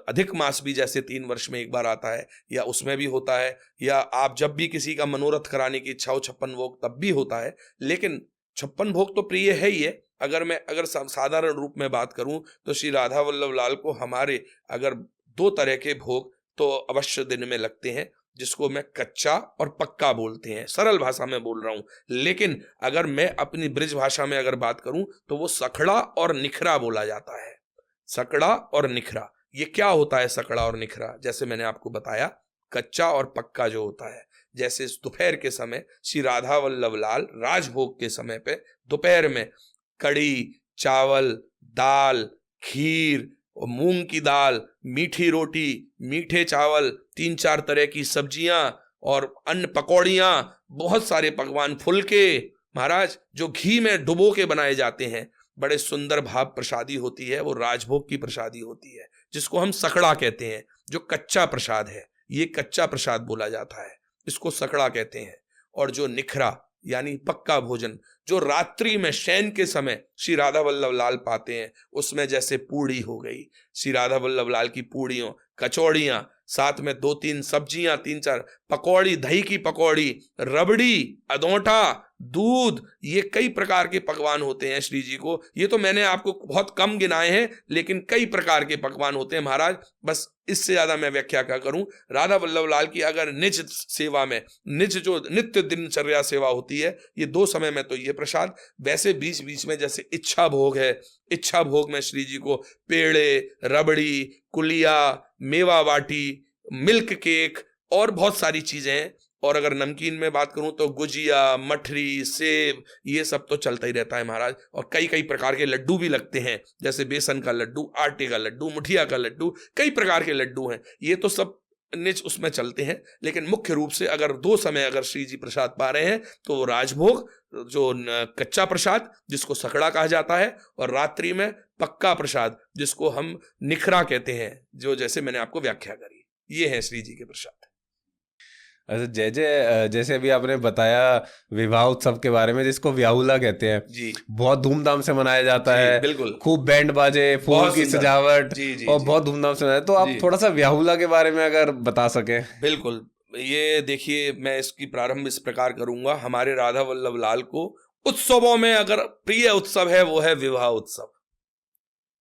अधिक मास भी जैसे 3 वर्ष में एक बार आता है, या उसमें भी होता है, या आप जब भी किसी का मनोरथ कराने की इच्छा हो 56 भोग तब भी होता है। लेकिन 56 भोग तो प्रिय है ही है। अगर साधारण रूप में बात करूं तो श्री राधा वल्लभ लाल को हमारे अगर 2 तरह के भोग तो अवश्य दिन में लगते हैं, जिसको मैं कच्चा और पक्का बोलते हैं, सरल भाषा में बोल रहा हूं। लेकिन अगर मैं अपनी ब्रिज भाषा में अगर बात करूं तो वो सखड़ा और निखरा बोला जाता है। सकड़ा और निखरा, ये क्या होता है सकड़ा और निखरा? जैसे मैंने आपको बताया, कच्चा और पक्का जो होता है, जैसे दोपहर के समय श्री राधा वल्लभ लाल राजभोग के समय पे दोपहर में कड़ी चावल, दाल, खीर और मूंग की दाल, मीठी रोटी, मीठे चावल, 3-4 तरह की सब्जियां और अन्य पकौड़ियां, बहुत सारे पकवान, फुलके महाराज जो घी में डुबो के बनाए जाते हैं, बड़े सुंदर भाव प्रसादी होती है, वो राजभोग की प्रसादी होती है, जिसको हम सकड़ा कहते हैं। जो कच्चा प्रसाद है, ये कच्चा प्रसाद बोला जाता है, इसको सकड़ा कहते हैं। और जो निखरा यानी पक्का भोजन, जो रात्रि में शयन के समय श्री राधा वल्लभ लाल पाते हैं, उसमें जैसे पूड़ी हो गई, श्री राधा वल्लभ लाल की पूड़ियों, कचौड़ियां, साथ में 2-3 सब्जियां, 3-4 पकौड़ी, दही की पकौड़ी, रबड़ी, अदौठा, दूध, ये कई प्रकार के पकवान होते हैं श्री जी को। ये तो मैंने आपको बहुत कम गिनाए हैं, लेकिन कई प्रकार के पकवान होते हैं महाराज। बस इससे ज्यादा मैं व्याख्या क्या करूं। राधा वल्लभ लाल की अगर निज सेवा में, निज जो नित्य दिनचर्या सेवा होती है, ये 2 समय में तो ये प्रसाद, वैसे बीच बीच में जैसे इच्छा भोग है, इच्छा भोग में श्री जी को पेड़े, रबड़ी, कुलिया, मेवा बाटी, मिल्क केक और बहुत सारी चीजें हैं। और अगर नमकीन में बात करूं तो गुजिया, मठरी, सेब, ये सब तो चलता ही रहता है महाराज। और कई कई प्रकार के लड्डू भी लगते हैं, जैसे बेसन का लड्डू, आटे का लड्डू, मुठिया का लड्डू, कई प्रकार के लड्डू हैं, ये तो सब निज उसमें चलते हैं। लेकिन मुख्य रूप से अगर 2 समय अगर श्री जी प्रसाद पा रहे हैं तो वो राजभोग, जो कच्चा प्रसाद जिसको सकड़ा कहा जाता है, और रात्रि में पक्का प्रसाद जिसको हम निखरा कहते हैं, जो जैसे मैंने आपको व्याख्या करी, ये है श्री जी के प्रसाद। अच्छा जय जय, जैसे अभी आपने बताया विवाह उत्सव के बारे में, जिसको व्याहुला कहते हैं जी बहुत धूमधाम से मनाया जाता जी, है। बिल्कुल। खूब बैंड बाजे, फूल बहुत की सुंदर। सजावट जी जी और जी बहुत धूमधाम से मनाया। तो आप जी, थोड़ा सा व्याहुला के बारे में अगर बता सकें। बिल्कुल। ये देखिए, मैं इसकी प्रारंभ इस प्रकार करूंगा। हमारे राधा वल्लभ लाल को उत्सवों में अगर प्रिय उत्सव है वो है विवाह उत्सव।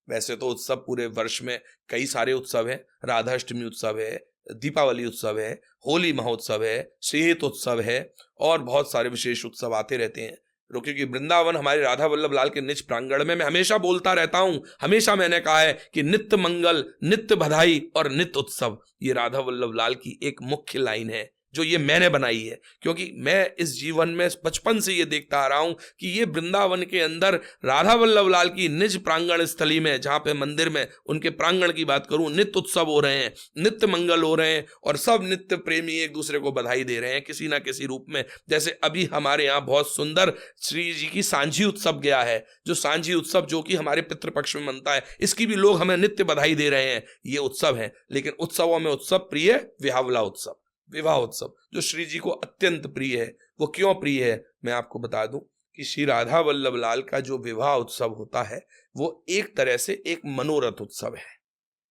वैसे तो उत्सव पूरे वर्ष में कई सारे उत्सव हैं। राधाष्टमी उत्सव है, दीपावली उत्सव है, होली महोत्सव है, श्रीहित उत्सव है, और बहुत सारे विशेष उत्सव आते रहते हैं। क्योंकि वृंदावन हमारे राधा वल्लभ लाल के निज प्रांगण में मैं हमेशा बोलता रहता हूं, हमेशा मैंने कहा है कि नित्य मंगल, नित्य बधाई और नित्य उत्सव, ये राधा वल्लभ लाल की एक मुख्य लाइन है जो ये मैंने बनाई है। क्योंकि मैं इस जीवन में बचपन से ये देखता आ रहा हूं कि ये वृंदावन के अंदर राधा वल्लभ लाल की निज प्रांगण स्थली में, जहां पे मंदिर में उनके प्रांगण की बात करूं, नित्य उत्सव हो रहे हैं, नित्य मंगल हो रहे हैं, और सब नित्य प्रेमी एक दूसरे को बधाई दे रहे हैं किसी ना किसी रूप में। जैसे अभी हमारे यहाँ बहुत सुंदर श्री जी की सांझी उत्सव गया है, जो सांझी उत्सव जो कि हमारे पितृपक्ष में मनता है, इसकी भी लोग हमें नित्य बधाई दे रहे हैं। ये उत्सव है, लेकिन उत्सवों में उत्सव प्रिय व्याहुला उत्सव, विवाह उत्सव, जो श्री जी को अत्यंत प्रिय है। वो क्यों प्रिय है, मैं आपको बता दूं कि श्री राधा वल्लभ लाल का जो विवाह उत्सव होता है वो एक तरह से एक मनोरथ उत्सव है।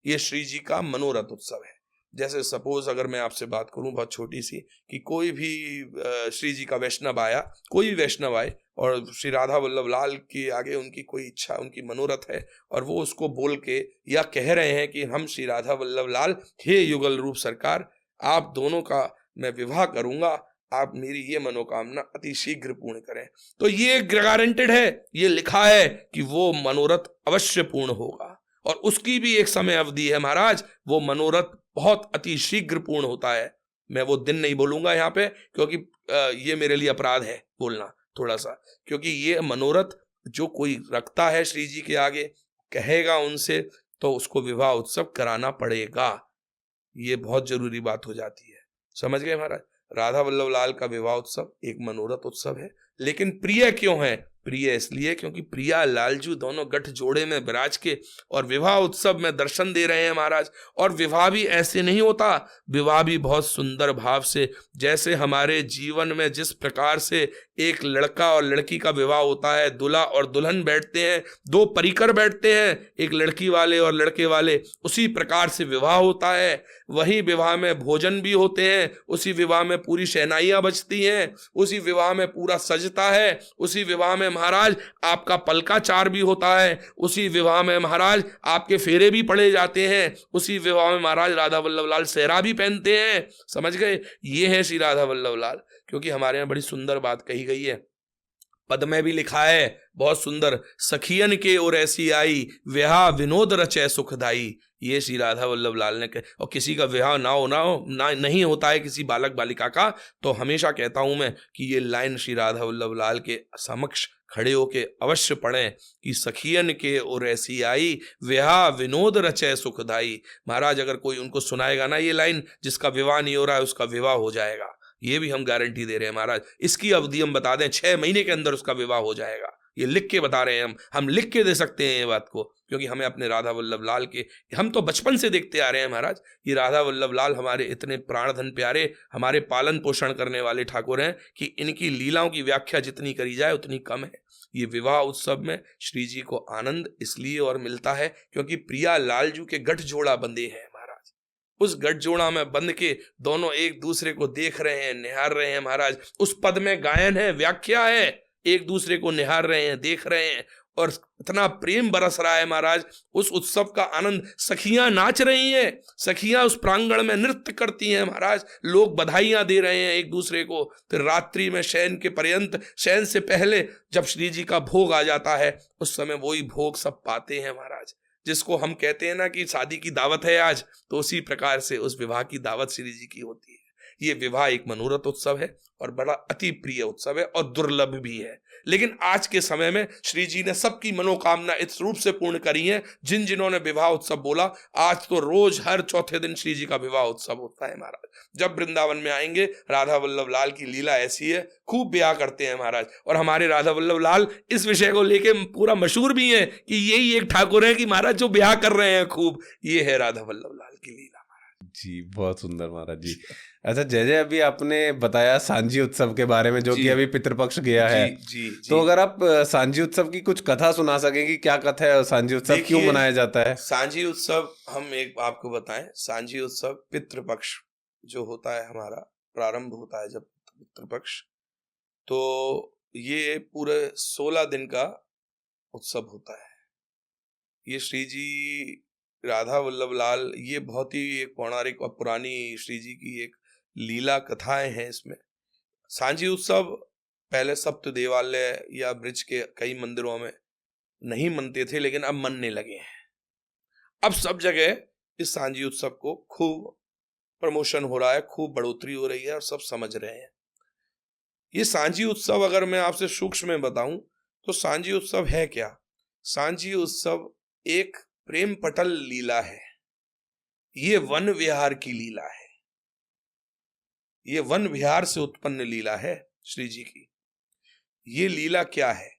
ये श्री जी का मनोरथ उत्सव है। जैसे सपोज अगर मैं आपसे बात करूं बहुत छोटी सी, कि कोई भी श्री जी का वैष्णव आया, कोई भी वैष्णव आए और श्री राधा वल्लभ लाल के आगे उनकी कोई इच्छा, उनकी मनोरथ है, और वो उसको बोल के या कह रहे हैं कि हम श्री राधा वल्लभ लाल, हे युगल रूप सरकार, आप दोनों का मैं विवाह करूंगा, आप मेरी ये मनोकामना अति शीघ्र पूर्ण करें, तो ये गारंटेड है, ये लिखा है कि वो मनोरथ अवश्य पूर्ण होगा। और उसकी भी एक समय अवधि है महाराज, वो मनोरथ बहुत अति शीघ्र पूर्ण होता है। मैं वो दिन नहीं बोलूंगा यहाँ पे, क्योंकि ये मेरे लिए अपराध है बोलना थोड़ा सा, क्योंकि ये मनोरथ जो कोई रखता है श्री जी के आगे, कहेगा उनसे, तो उसको विवाह उत्सव कराना पड़ेगा। ये बहुत जरूरी बात हो जाती है, समझ गए महाराज। राधा वल्लभ लाल का विवाह उत्सव एक मनोरथ उत्सव है, लेकिन प्रिय क्यों है? प्रिय इसलिए क्योंकि प्रिया लालजू दोनों गठ जोड़े में विराज के और विवाह उत्सव में दर्शन दे रहे हैं महाराज। और विवाह भी ऐसे नहीं होता, विवाह भी बहुत सुंदर भाव से, जैसे हमारे जीवन में जिस प्रकार से एक लड़का और लड़की का विवाह होता है, दूल्हा और दुल्हन बैठते हैं, दो परिकर बैठते हैं, एक लड़की वाले और लड़के वाले, उसी प्रकार से विवाह होता है। वही विवाह में भोजन भी होते हैं, उसी विवाह में पूरी शहनाइयां बजती हैं, उसी विवाह में पूरा सजता है, उसी विवाह में महाराज आपका पलकाचार भी होता है, उसी विवाह में महाराज आपके फेरे भी पड़े जाते हैं, उसी विवाह में महाराज राधा वल्लभ लाल सेहरा भी पहनते हैं। समझ गए, ये है श्री राधा वल्लभ लाल। क्योंकि हमारे यहाँ बड़ी सुंदर बात कही गई है, पद में भी लिखा है बहुत सुंदर, सखियन के ओर ऐसी आई, विवाह विनोद रचय सुखदाई। ये श्री राधा वल्लभ लाल ने कहा। और किसी का विवाह ना नहीं होता है किसी बालक बालिका का, तो हमेशा कहता हूं मैं कि ये लाइन श्री राधा वल्लभ लाल के समक्ष खड़े होके अवश्य पढ़ें कि सखियन के ओर ऐसी आई, विवाह विनोद रचय सुखदाई। महाराज अगर कोई उनको सुनाएगा ना ये लाइन, जिसका विवाह नहीं हो रहा है उसका विवाह हो जाएगा, ये भी हम गारंटी दे रहे हैं महाराज। इसकी अवधि हम बता दें, 6 महीने के अंदर उसका विवाह हो जाएगा, ये लिख के बता रहे हैं हम लिख के दे सकते हैं ये बात को, क्योंकि हमें अपने राधा वल्लभ लाल के, हम तो बचपन से देखते आ रहे हैं महाराज। ये राधा वल्लभ लाल हमारे इतने प्राणधन प्यारे, हमारे पालन पोषण करने वाले ठाकुर हैं कि इनकी लीलाओं की व्याख्या जितनी करी जाए उतनी कम है। ये विवाह उत्सव में श्री जी को आनंद इसलिए और मिलता है क्योंकि प्रिया लालजू के गठजोड़ा बंधे हैं महाराज। उस गठजोड़ा में बंध के दोनों एक दूसरे को देख रहे हैं, निहार रहे हैं महाराज। उस पद में गायन है, व्याख्या है, एक दूसरे को निहार रहे हैं, देख रहे हैं, और इतना प्रेम बरस रहा है महाराज। उस उत्सव का आनंद, सखियां नाच रही हैं, सखियां उस प्रांगण में नृत्य करती हैं महाराज, लोग बधाइयां दे रहे हैं एक दूसरे को। फिर रात्रि में शयन के पर्यंत, शयन से पहले जब श्री जी का भोग आ जाता है, उस समय वही भोग सब पाते हैं महाराज। जिसको हम कहते हैं ना कि शादी की दावत है आज, तो उसी प्रकार से उस विवाह की दावत श्री जी की होती है। ये विवाह एक मनोरथ उत्सव है और बड़ा अति प्रिय उत्सव है और दुर्लभ भी है। लेकिन आज के समय में श्री जी ने सबकी मनोकामना इस रूप से पूर्ण करी है। जिन्होंने विवाह उत्सव बोला, आज तो रोज हर चौथे दिन श्री जी का विवाह उत्सव होता है महाराज। जब वृंदावन में आएंगे, राधा वल्लभ लाल की लीला ऐसी है, खूब ब्याह करते हैं महाराज। और हमारे राधा वल्लभ लाल इस विषय को लेके पूरा मशहूर भी है कि यही एक ठाकुर है कि महाराज जो ब्याह कर रहे हैं खूब, ये है राधा वल्लभ लाल की लीला। जी, बहुत सुंदर महाराज जी। अच्छा जय जय, अभी आपने बताया सांझी उत्सव के बारे में, जो कि अभी पितृपक्ष गया है। जी। तो अगर आप सांझी उत्सव की कुछ कथा सुना सकें कि क्या कथा है, सांझी उत्सव क्यों मनाया जाता है? सांझी उत्सव हम एक आपको बताएं, सांझी उत्सव पितृपक्ष जो होता है हमारा, प्रारंभ होता है जब पितृपक्ष, तो ये पूरे 16 दिन का उत्सव होता है। ये श्री जी राधा वल्लभ लाल, ये बहुत ही एक पौराणिक और पुरानी श्री जी की एक लीला कथाएं हैं इसमें। सांझी उत्सव पहले सप्त देवालय या ब्रिज के कई मंदिरों में नहीं मनते थे, लेकिन अब मनने लगे हैं। अब सब जगह इस सांझी उत्सव को खूब प्रमोशन हो रहा है, खूब बढ़ोतरी हो रही है और सब समझ रहे हैं। ये सांझी उत्सव अगर मैं आपसे सूक्ष्म में बताऊं तो सांझी उत्सव है क्या? सांझी उत्सव एक प्रेम पटल लीला है। ये वन विहार की लीला है, ये वन विहार से उत्पन्न लीला है श्री जी की। ये लीला क्या है?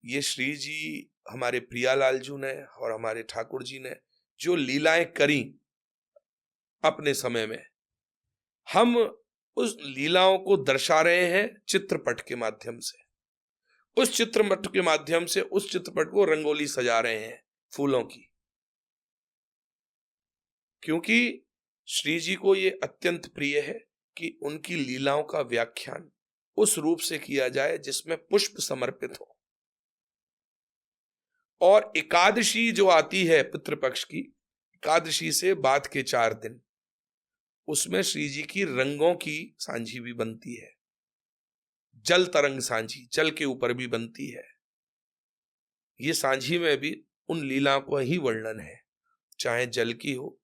ये श्री जी हमारे प्रियालाल जी ने और हमारे ठाकुर जी ने जो लीलाएं करी अपने समय में, हम उस लीलाओं को दर्शा रहे हैं चित्रपट के माध्यम से। उस चित्रपट के माध्यम से उस चित्रपट को रंगोली सजा रहे हैं फूलों की, क्योंकि श्री जी को ये अत्यंत प्रिय है कि उनकी लीलाओं का व्याख्यान उस रूप से किया जाए जिसमें पुष्प समर्पित हो। और एकादशी जो आती है पितृपक्ष की, एकादशी से बाद के 4 दिन, उसमें श्री जी की रंगों की सांझी भी बनती है। जल तरंग सांझी, जल के ऊपर भी बनती है। ये सांझी में भी उन लीलाओं को ही वर्णन है, चाहे जल की हो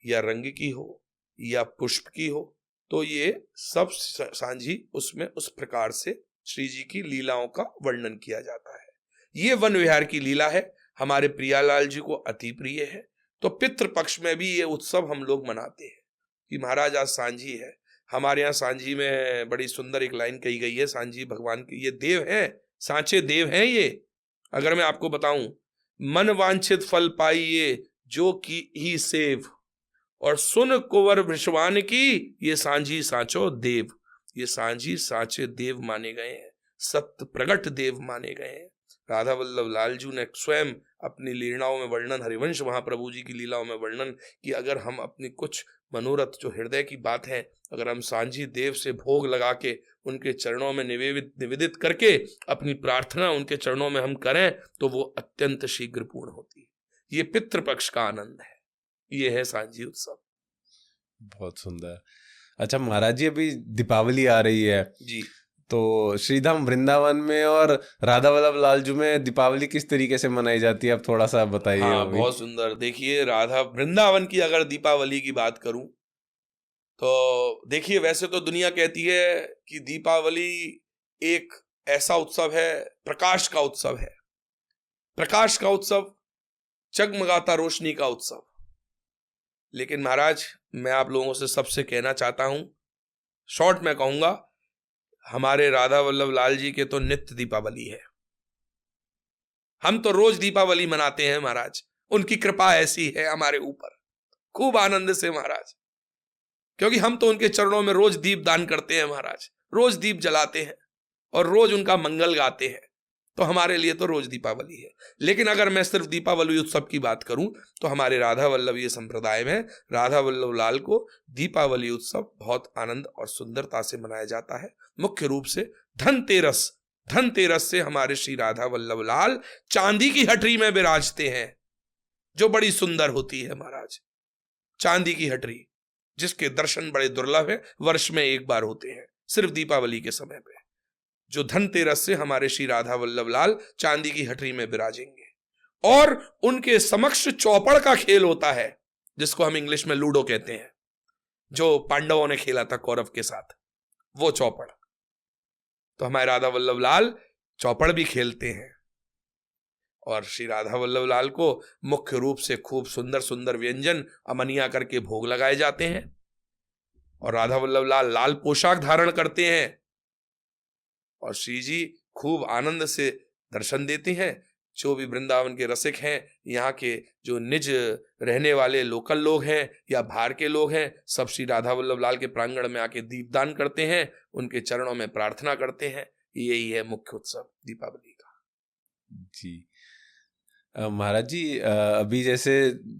या रंग की हो या पुष्प की हो, तो ये सब सांझी उसमें उस प्रकार से श्री जी की लीलाओं का वर्णन किया जाता है। ये वन विहार की लीला है, हमारे प्रियालाल जी को अति प्रिय है। तो पितृपक्ष में भी ये उत्सव हम लोग मनाते हैं कि महाराज आज सांझी है। हमारे यहाँ सांझी में बड़ी सुंदर एक लाइन कही गई है, सांझी भगवान की ये देव हैं, सांचे देव हैं ये। अगर मैं आपको बताऊं, मन वांछित फल पाइए जो की ही सेव, और सुन कुंवर विश्वान की ये सांझी सांचो देव। ये सांझी सांचे देव माने गए हैं, सत्य प्रगट देव माने गए हैं। राधा वल्लभ लाल जी ने स्वयं अपनी लीलाओं में वर्णन, हरिवंश महाप्रभु जी की लीलाओं में वर्णन कि अगर हम अपनी कुछ मनोरथ जो हृदय की बात है, अगर हम सांझी देव से भोग लगा के उनके चरणों में निवेदित करके अपनी प्रार्थना उनके चरणों में हम करें तो वो अत्यंत शीघ्र पूर्ण होती है। ये पितृपक्ष का आनंद है, ये है सांझी उत्सव। बहुत सुंदर। अच्छा महाराज जी, अभी दीपावली आ रही है जी, तो श्रीधाम वृंदावन में और राधा वल्लभ लाल जी में दीपावली किस तरीके से मनाई जाती है, आप थोड़ा सा बताइए। हाँ, बहुत सुंदर। देखिए, राधा वृंदावन की अगर दीपावली की बात करूं तो देखिए, वैसे तो दुनिया कहती है कि दीपावली एक ऐसा उत्सव है, प्रकाश का उत्सव है, प्रकाश का उत्सव, जगमगाता रोशनी का उत्सव। लेकिन महाराज, मैं आप लोगों से सबसे कहना चाहता हूं, शॉर्ट में कहूंगा, हमारे राधा वल्लभ लाल जी के तो नित्य दीपावली है। हम तो रोज दीपावली मनाते हैं महाराज, उनकी कृपा ऐसी है हमारे ऊपर, खूब आनंद से महाराज, क्योंकि हम तो उनके चरणों में रोज दीप दान करते हैं महाराज, रोज दीप जलाते हैं और रोज उनका मंगल गाते हैं, तो हमारे लिए तो रोज दीपावली है। लेकिन अगर मैं सिर्फ दीपावली उत्सव की बात करूं तो हमारे राधा वल्लभीय संप्रदाय में राधा वल्लभ लाल को दीपावली उत्सव बहुत आनंद और सुंदरता से मनाया जाता है। मुख्य रूप से धनतेरस, धनतेरस से हमारे श्री राधा वल्लभ लाल चांदी की हटरी में विराजते हैं, जो बड़ी सुंदर होती है महाराज। चांदी की हटरी जिसके दर्शन बड़े दुर्लभ है, वर्ष में एक बार होते हैं, सिर्फ दीपावली के समय पे। जो धनतेरस से हमारे श्री राधा वल्लभ लाल चांदी की हटरी में विराजेंगे और उनके समक्ष चौपड़ का खेल होता है, जिसको हम इंग्लिश में लूडो कहते हैं, जो पांडवों ने खेला था कौरव के साथ, वो चौपड़। तो हमारे राधा वल्लभ लाल चौपड़ भी खेलते हैं और श्री राधा वल्लभ लाल को मुख्य रूप से खूब सुंदर सुंदर व्यंजन अमनिया करके भोग लगाए जाते हैं और राधा वल्लभ लाल लाल पोशाक धारण करते हैं और श्री जी खूब आनंद से दर्शन देते हैं। जो भी वृंदावन के रसिक हैं, यहाँ के जो निज रहने वाले लोकल लोग हैं या बाहर के लोग हैं, सब श्री राधा वल्लभ लाल के प्रांगण में आके दीपदान करते हैं, उनके चरणों में प्रार्थना करते हैं। यही है मुख्य उत्सव दीपावली का। जी महाराज जी, अभी जैसे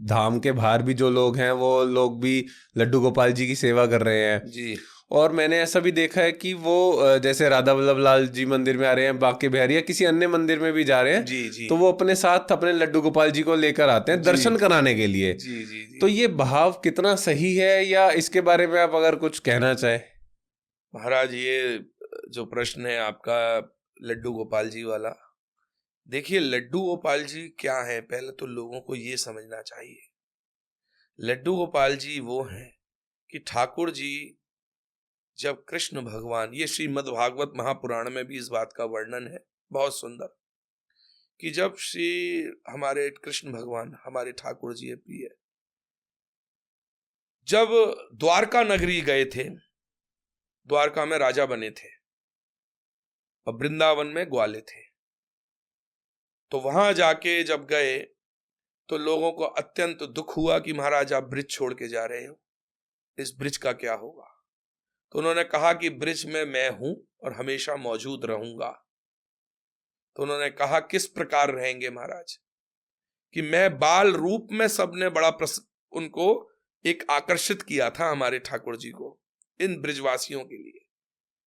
धाम के बाहर भी जो लोग हैं वो लोग भी लड्डू गोपाल जी की सेवा कर रहे हैं जी। और मैंने ऐसा भी देखा है कि वो जैसे राधा वल्लभ लाल जी मंदिर में आ रहे हैं, बांके बिहारी या किसी अन्य मंदिर में भी जा रहे हैं, जी जी, तो वो अपने साथ अपने लड्डू गोपाल जी को लेकर आते हैं दर्शन कराने के लिए। जी जी जी। तो ये भाव कितना सही है, या इसके बारे में आप अगर कुछ कहना चाहें? महाराज, ये जो प्रश्न है आपका लड्डू गोपाल जी वाला, देखिए लड्डू गोपाल जी क्या है, पहले तो लोगों को ये समझना चाहिए। लड्डू गोपाल जी वो हैं कि ठाकुर जी जब कृष्ण भगवान, ये श्रीमद् भागवत महापुराण में भी इस बात का वर्णन है बहुत सुंदर, कि जब श्री हमारे कृष्ण भगवान, हमारे ठाकुर जी है प्रिय, जब द्वारका नगरी गए थे, द्वारका में राजा बने थे और वृंदावन में ग्वाले थे, तो वहां जाके जब गए तो लोगों को अत्यंत दुख हुआ कि महाराज आप ब्रिज छोड़ के जा रहे हो, इस ब्रिज का क्या होगा। तो उन्होंने कहा कि ब्रिज में मैं हूं और हमेशा मौजूद रहूंगा। तो उन्होंने कहा किस प्रकार रहेंगे महाराज, कि मैं बाल रूप में, सबने बड़ा उनको एक आकर्षित किया था हमारे ठाकुर जी को, इन ब्रिजवासियों के लिए,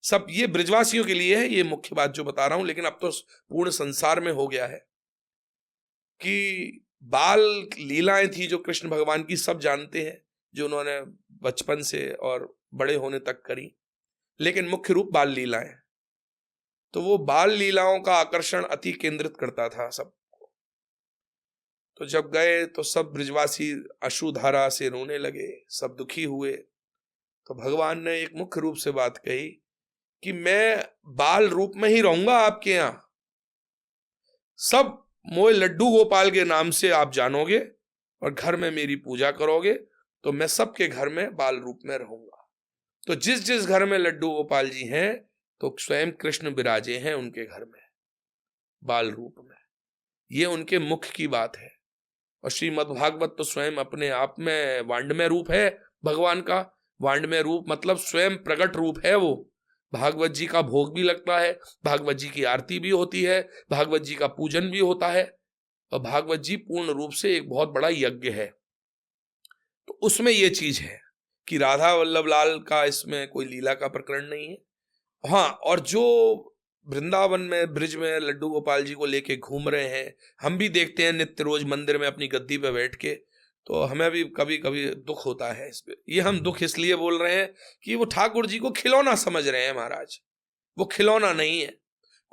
सब ये ब्रिजवासियों के लिए है ये मुख्य बात जो बता रहा हूं, लेकिन अब तो पूर्ण संसार में हो गया है कि बाल लीलाएं थी जो कृष्ण भगवान की सब जानते हैं, जो उन्होंने बचपन से और बड़े होने तक करी, लेकिन मुख्य रूप बाल लीलाएं। तो वो बाल लीलाओं का आकर्षण अति केंद्रित करता था सबको। तो जब गए तो सब ब्रिजवासी अश्रुधारा से रोने लगे, सब दुखी हुए। तो भगवान ने एक मुख्य रूप से बात कही कि मैं बाल रूप में ही रहूंगा आपके यहां, सब मोए लड्डू गोपाल के नाम से आप जानोगे और घर में मेरी पूजा करोगे, तो मैं सबके घर में बाल रूप में रहूंगा। तो जिस जिस घर में लड्डू गोपाल जी हैं, तो स्वयं कृष्ण विराजे हैं उनके घर में बाल रूप में। ये उनके मुख की बात है। और श्रीमद् भागवत तो स्वयं अपने आप में वांडमय रूप है भगवान का। वांडमय रूप मतलब स्वयं प्रकट रूप है वो। भागवत जी का भोग भी लगता है, भागवत जी की आरती भी होती है, भागवत जी का पूजन भी होता है, और भागवत जी पूर्ण रूप से एक बहुत बड़ा यज्ञ है। तो उसमें ये चीज है कि राधा वल्लभ लाल का इसमें कोई लीला का प्रकरण नहीं है। हाँ, और जो वृंदावन में ब्रिज में लड्डू गोपाल जी को लेके घूम रहे हैं, हम भी देखते हैं नित्य रोज मंदिर में अपनी गद्दी पे बैठ के, तो हमें भी कभी कभी दुख होता है इस पे। ये हम दुख इसलिए बोल रहे हैं कि वो ठाकुर जी को खिलौना समझ रहे हैं महाराज। वो खिलौना नहीं है।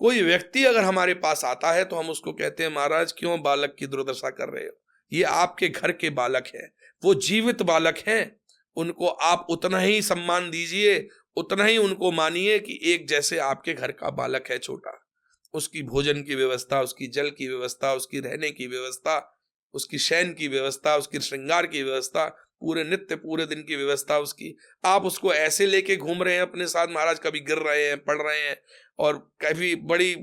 कोई व्यक्ति अगर हमारे पास आता है तो हम उसको कहते हैं महाराज क्यों बालक की दुर्दशा कर रहे हो, ये आपके घर के बालक है, वो जीवित बालक हैं, उनको आप उतना ही सम्मान दीजिए, उतना ही उनको मानिए कि एक जैसे आपके घर का बालक है छोटा। उसकी भोजन की व्यवस्था, उसकी जल की व्यवस्था, उसकी रहने की व्यवस्था, उसकी शयन की व्यवस्था, उसकी श्रृंगार की व्यवस्था, पूरे नित्य पूरे दिन की व्यवस्था उसकी, आप उसको ऐसे लेके घूम रहे हैं अपने साथ महाराज। कभी गिर रहे हैं, पड़ रहे हैं, और कभी बड़ी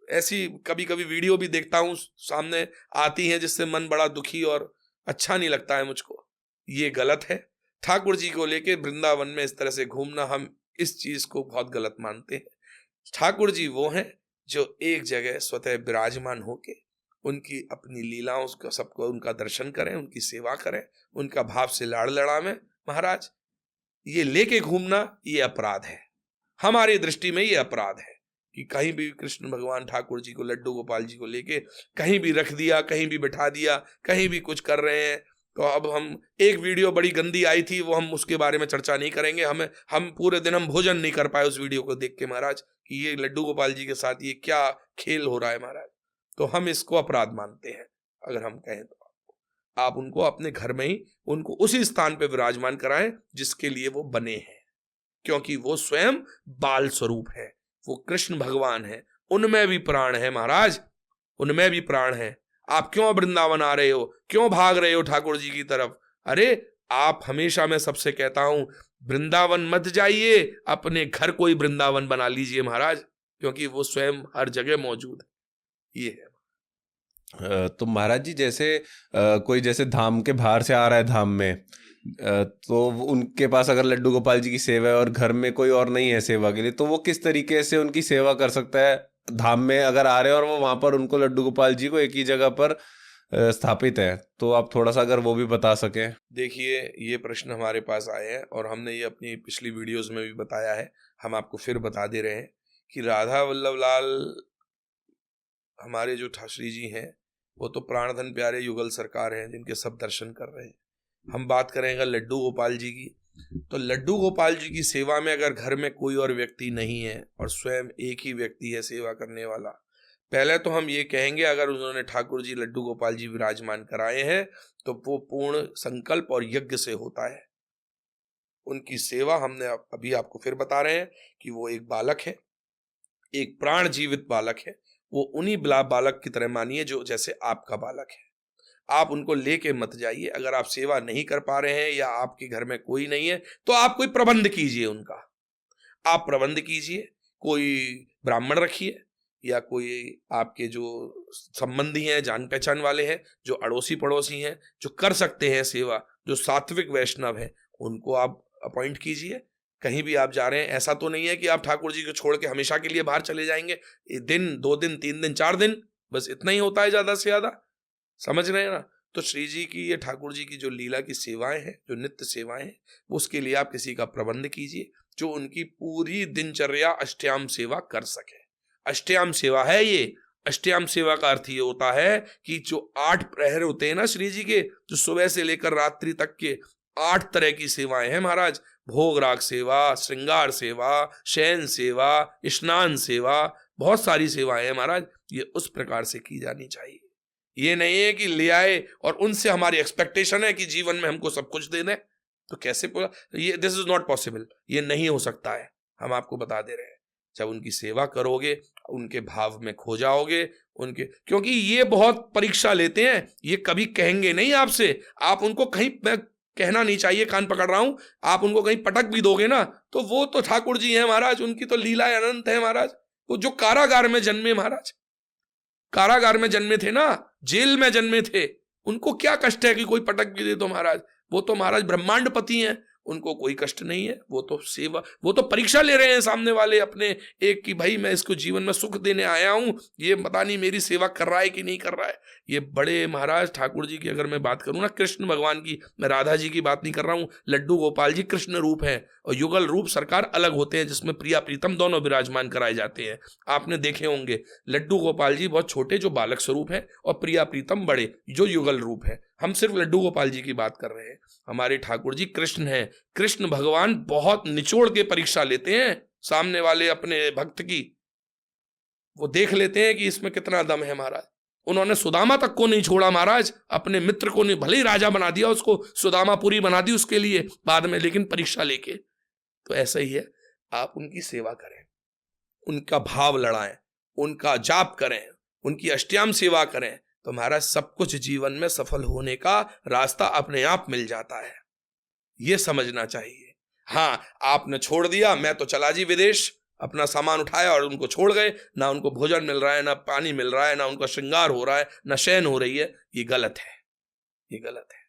ऐसी कभी कभी वीडियो भी देखता हूं सामने आती हैं जिससे मन बड़ा दुखी और अच्छा नहीं लगता है मुझको। ये गलत है। ठाकुर जी को लेके वृंदावन में इस तरह से घूमना, हम इस चीज को बहुत गलत मानते हैं। ठाकुर जी वो हैं जो एक जगह स्वतः विराजमान होके उनकी अपनी लीलाओं का सबको उनका दर्शन करें, उनकी सेवा करें, उनका भाव से लाड़ लड़ावें। महाराज ये लेके घूमना ये अपराध है, हमारी दृष्टि में ये अपराध है कि कहीं भी कृष्ण भगवान ठाकुर जी को, लड्डू गोपाल जी को लेके कहीं भी रख दिया, कहीं भी बिठा दिया, कहीं भी कुछ कर रहे हैं। तो अब हम एक वीडियो बड़ी गंदी आई थी, वो हम उसके बारे में चर्चा नहीं करेंगे। हम पूरे दिन हम भोजन नहीं कर पाए उस वीडियो को देख के महाराज, कि ये लड्डू गोपाल जी के साथ ये क्या खेल हो रहा है महाराज। तो हम इसको अपराध मानते हैं। अगर हम कहें तो आप उनको अपने घर में ही उनको उसी स्थान पे विराजमान कराएं जिसके लिए वो बने हैं, क्योंकि वो स्वयं बाल स्वरूप है, वो कृष्ण भगवान है, उनमें भी प्राण है महाराज, उनमें भी प्राण है। आप क्यों वृंदावन आ रहे हो, क्यों भाग रहे हो ठाकुर जी की तरफ? अरे आप हमेशा, मैं सबसे कहता हूं, वृंदावन मत जाइए, अपने घर कोई वृंदावन बना लीजिए महाराज, क्योंकि वो स्वयं हर जगह मौजूद है। ये है। तो महाराज जी जैसे कोई जैसे धाम के बाहर से आ रहा है धाम में, तो उनके पास अगर लड्डू गोपाल जी की सेवा है और घर में कोई और नहीं है सेवा के लिए, तो वो किस तरीके से उनकी सेवा कर सकता है? धाम में अगर आ रहे हैं और वो वहां पर उनको लड्डू गोपाल जी को एक ही जगह पर स्थापित है, तो आप थोड़ा सा अगर वो भी बता सकें। देखिए, ये प्रश्न हमारे पास आए हैं और हमने ये अपनी पिछली वीडियोस में भी बताया है, हम आपको फिर बता दे रहे हैं कि राधा वल्लभ लाल हमारे जो ठाश्री जी हैं वो तो प्राणधन प्यारे युगल सरकार हैं जिनके सब दर्शन कर रहे हैं। हम बात करेंगे लड्डू गोपाल जी की, तो लड्डू गोपाल जी की सेवा में अगर घर में कोई और व्यक्ति नहीं है और स्वयं एक ही व्यक्ति है सेवा करने वाला, पहले तो हम ये कहेंगे अगर उन्होंने ठाकुर जी लड्डू गोपाल जी विराजमान कराए हैं तो वो पूर्ण संकल्प और यज्ञ से होता है। उनकी सेवा हमने अभी आपको फिर बता रहे हैं कि वो एक बालक है, एक प्राण जीवित बालक है। वो उन्हीं बालक की तरह मानिए जो जैसे आपका बालक है। आप उनको लेके मत जाइए। अगर आप सेवा नहीं कर पा रहे हैं या आपके घर में कोई नहीं है तो आप कोई प्रबंध कीजिए उनका। आप प्रबंध कीजिए, कोई ब्राह्मण रखिए या कोई आपके जो संबंधी हैं, जान पहचान वाले हैं, जो अड़ोसी पड़ोसी हैं, जो कर सकते हैं सेवा, जो सात्विक वैष्णव हैं, उनको आप अपॉइंट कीजिए। कहीं भी आप जा रहे हैं, ऐसा तो नहीं है कि आप ठाकुर जी को छोड़ के हमेशा के लिए बाहर चले जाएंगे। दिन, 2 दिन, 3 दिन, 4 दिन, बस इतना ही होता है ज्यादा से ज्यादा। समझ रहे हैं ना? तो श्री जी की, ये ठाकुर जी की जो लीला की सेवाएं हैं, जो नित्य सेवाएं हैं, उसके लिए आप किसी का प्रबंध कीजिए जो उनकी पूरी दिनचर्या अष्टयाम सेवा कर सके। अष्टयाम सेवा है ये। अष्टयाम सेवा का अर्थ ये होता है कि जो 8 प्रहर होते हैं ना श्री जी के, जो सुबह से लेकर रात्रि तक के 8 तरह की सेवाएं हैं महाराज। भोग राग सेवा, श्रृंगार सेवा, शयन सेवा, स्नान सेवा, बहुत सारी सेवाएं हैं महाराज। ये उस प्रकार से की जानी चाहिए। ये नहीं है कि ले आए और उनसे हमारी एक्सपेक्टेशन है कि जीवन में हमको सब कुछ दे दें, तो कैसे ये दिस इज नॉट पॉसिबल। ये नहीं हो सकता है। हम आपको बता दे रहे हैं, जब उनकी सेवा करोगे, उनके भाव में खो जाओगे, उनके, क्योंकि ये बहुत परीक्षा लेते हैं। ये कभी कहेंगे नहीं आपसे, आप उनको कहीं, मैं कहना नहीं चाहिए, कान पकड़ रहा हूं, आप उनको कहीं पटक भी दोगे ना तो वो तो ठाकुर जी हैं महाराज, उनकी तो लीला अनंत है महाराज। वो जो कारागार में जन्मे महाराज, कारागार में जन्मे थे ना, जेल में जन्मे थे, उनको क्या कष्ट है कि कोई पटक भी दे तो महाराज। वो तो महाराज ब्रह्मांड पति हैं, उनको कोई कष्ट नहीं है। वो तो सेवा, वो तो परीक्षा ले रहे हैं सामने वाले अपने एक की, भाई मैं इसको जीवन में सुख देने आया हूं, ये पता नहीं मेरी सेवा कर रहा है कि नहीं कर रहा है। ये बड़े महाराज ठाकुर जी की अगर मैं बात करूं ना, कृष्ण भगवान की, मैं राधा जी की बात नहीं कर रहा हूं। लड्डू गोपाल जी कृष्ण रूप है और युगल रूप सरकार अलग होते हैं, जिसमें प्रिया प्रीतम दोनों विराजमान कराए जाते हैं। आपने देखे होंगे लड्डू गोपाल जी बहुत छोटे जो बालक स्वरूप है और प्रिया प्रीतम बड़े जो युगल रूप है। हम सिर्फ लड्डू गोपाल जी की बात कर रहे हैं। हमारे ठाकुर जी कृष्ण हैं। कृष्ण भगवान बहुत निचोड़ के परीक्षा लेते हैं सामने वाले अपने भक्त की। वो देख लेते हैं कि इसमें कितना दम है महाराज। उन्होंने सुदामा तक को नहीं छोड़ा महाराज, अपने मित्र को नहीं, भले ही राजा बना दिया उसको, सुदामा पूरी बना दी उसके लिए बाद में, लेकिन परीक्षा लेके। तो ऐसा ही है, आप उनकी सेवा करें, उनका भाव लड़ाएं, उनका जाप करें, उनकी अष्टयाम सेवा करें, तो महाराज सब कुछ जीवन में सफल होने का रास्ता अपने आप मिल जाता है। ये समझना चाहिए। हाँ, आपने छोड़ दिया, मैं तो चला जी विदेश, अपना सामान उठाया और उनको छोड़ गए, ना उनको भोजन मिल रहा है, ना पानी मिल रहा है, ना उनका श्रृंगार हो रहा है, ना शयन हो रही है, ये गलत है, ये गलत है।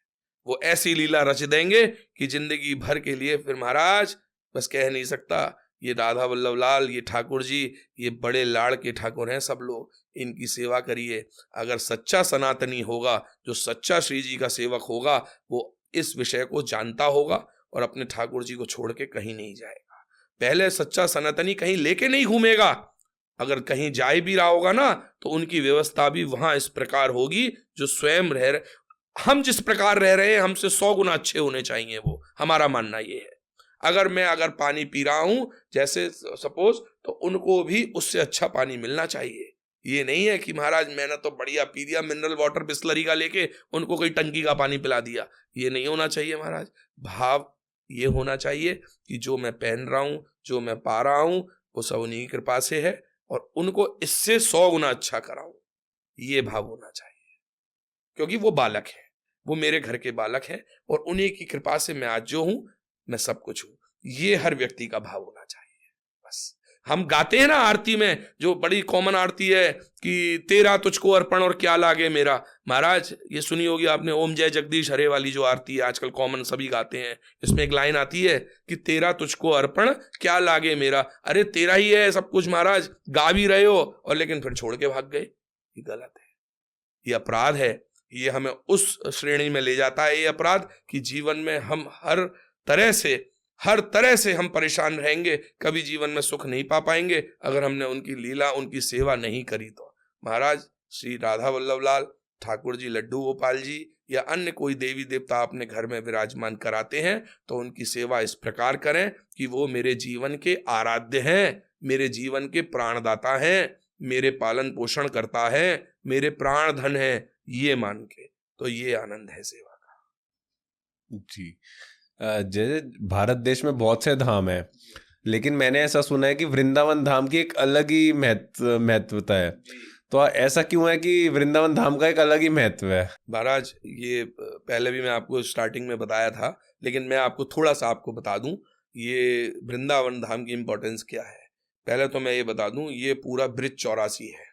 वो ऐसी लीला रच देंगे कि जिंदगी भर के लिए फिर महाराज बस कह नहीं सकता। ये राधा वल्लभ लाल, ये ठाकुर जी, ये बड़े लाड़ के ठाकुर हैं सब लोग, इनकी सेवा करिए। अगर सच्चा सनातनी होगा, जो सच्चा श्री जी का सेवक होगा, वो इस विषय को जानता होगा और अपने ठाकुर जी को छोड़ के कहीं नहीं जाएगा। पहले सच्चा सनातनी कहीं लेके नहीं घूमेगा। अगर कहीं जाए भी रहा होगा ना, तो उनकी व्यवस्था भी वहां इस प्रकार होगी जो स्वयं रह रहे, हम जिस प्रकार रह रहे हैं हमसे 100 गुना अच्छे होने चाहिए। वो हमारा मानना ये है। अगर पानी पी रहा हूं जैसे सपोज, तो उनको भी उससे अच्छा पानी मिलना चाहिए। ये नहीं है कि महाराज मैंने तो बढ़िया पी दिया मिनरल वाटर बिस्लरी का लेके, उनको कोई टंकी का पानी पिला दिया। ये नहीं होना चाहिए महाराज। भाव ये होना चाहिए कि जो मैं पहन रहा हूं, जो मैं पा रहा हूं, वो सब उन्हीं की कृपा से है और उनको इससे 100 गुना अच्छा कराऊं, ये भाव होना चाहिए। क्योंकि वो बालक है, वो मेरे घर के बालक हैं और उन्हीं की कृपा से मैं आज जो हूं, मैं सब कुछ हूं। ये हर व्यक्ति का भाव होना चाहिए बस। हम गाते हैं ना आरती में, जो बड़ी कॉमन आरती है कि तेरा तुझको अर्पण और क्या लागे मेरा। महाराज ये सुनी होगी आपने, ओम जय जगदीश हरे वाली जो आरती है आजकल कॉमन सभी गाते हैं, इसमें एक लाइन आती है कि तेरा तुझको अर्पण क्या लागे मेरा। अरे तेरा ही है सब कुछ महाराज, गा भी रहे हो और लेकिन फिर छोड़ के भाग गए, ये गलत है, ये अपराध है। ये हमें उस श्रेणी में ले जाता है ये अपराध कि जीवन में हम हर तरह से हम परेशान रहेंगे, कभी जीवन में सुख नहीं पा पाएंगे अगर हमने उनकी लीला उनकी सेवा नहीं करी तो। महाराज श्री राधा वल्लभ लाल ठाकुर जी, लड्डू गोपाल जी या अन्य कोई देवी देवता अपने घर में विराजमान कराते हैं तो उनकी सेवा इस प्रकार करें कि वो मेरे जीवन के आराध्य हैं, मेरे जीवन के प्राणदाता हैं, मेरे पालन पोषण करता है, मेरे प्राण धन है, ये मान के। तो ये आनंद है सेवा का। जी, जैसे भारत देश में बहुत से धाम है, लेकिन मैंने ऐसा सुना है कि वृंदावन धाम की एक अलग ही महत्वता है। तो ऐसा क्यों है कि वृंदावन धाम का एक अलग ही महत्व है? महाराज ये पहले भी मैं आपको स्टार्टिंग में बताया था, लेकिन मैं आपको थोड़ा सा आपको बता दूं ये वृंदावन धाम की इंपॉर्टेंस क्या है। पहले तो मैं ये बता दूं, ये पूरा ब्रिज 84 है।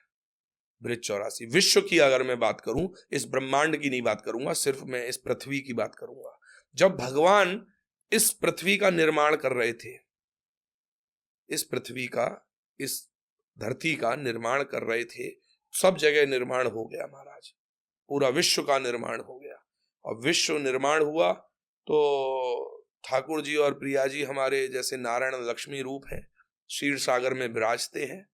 ब्रिज 84 विश्व की अगर मैं बात करूं, इस ब्रह्मांड की नहीं बात करूंगा, सिर्फ मैं इस पृथ्वी की बात करूंगा। जब भगवान इस पृथ्वी का निर्माण कर रहे थे, इस पृथ्वी का, इस धरती का निर्माण कर रहे थे, सब जगह निर्माण हो गया महाराज, पूरा विश्व का निर्माण हो गया। और विश्व निर्माण हुआ तो ठाकुर जी और प्रिया जी हमारे जैसे नारायण लक्ष्मी रूप हैं, क्षीर सागर में विराजते हैं,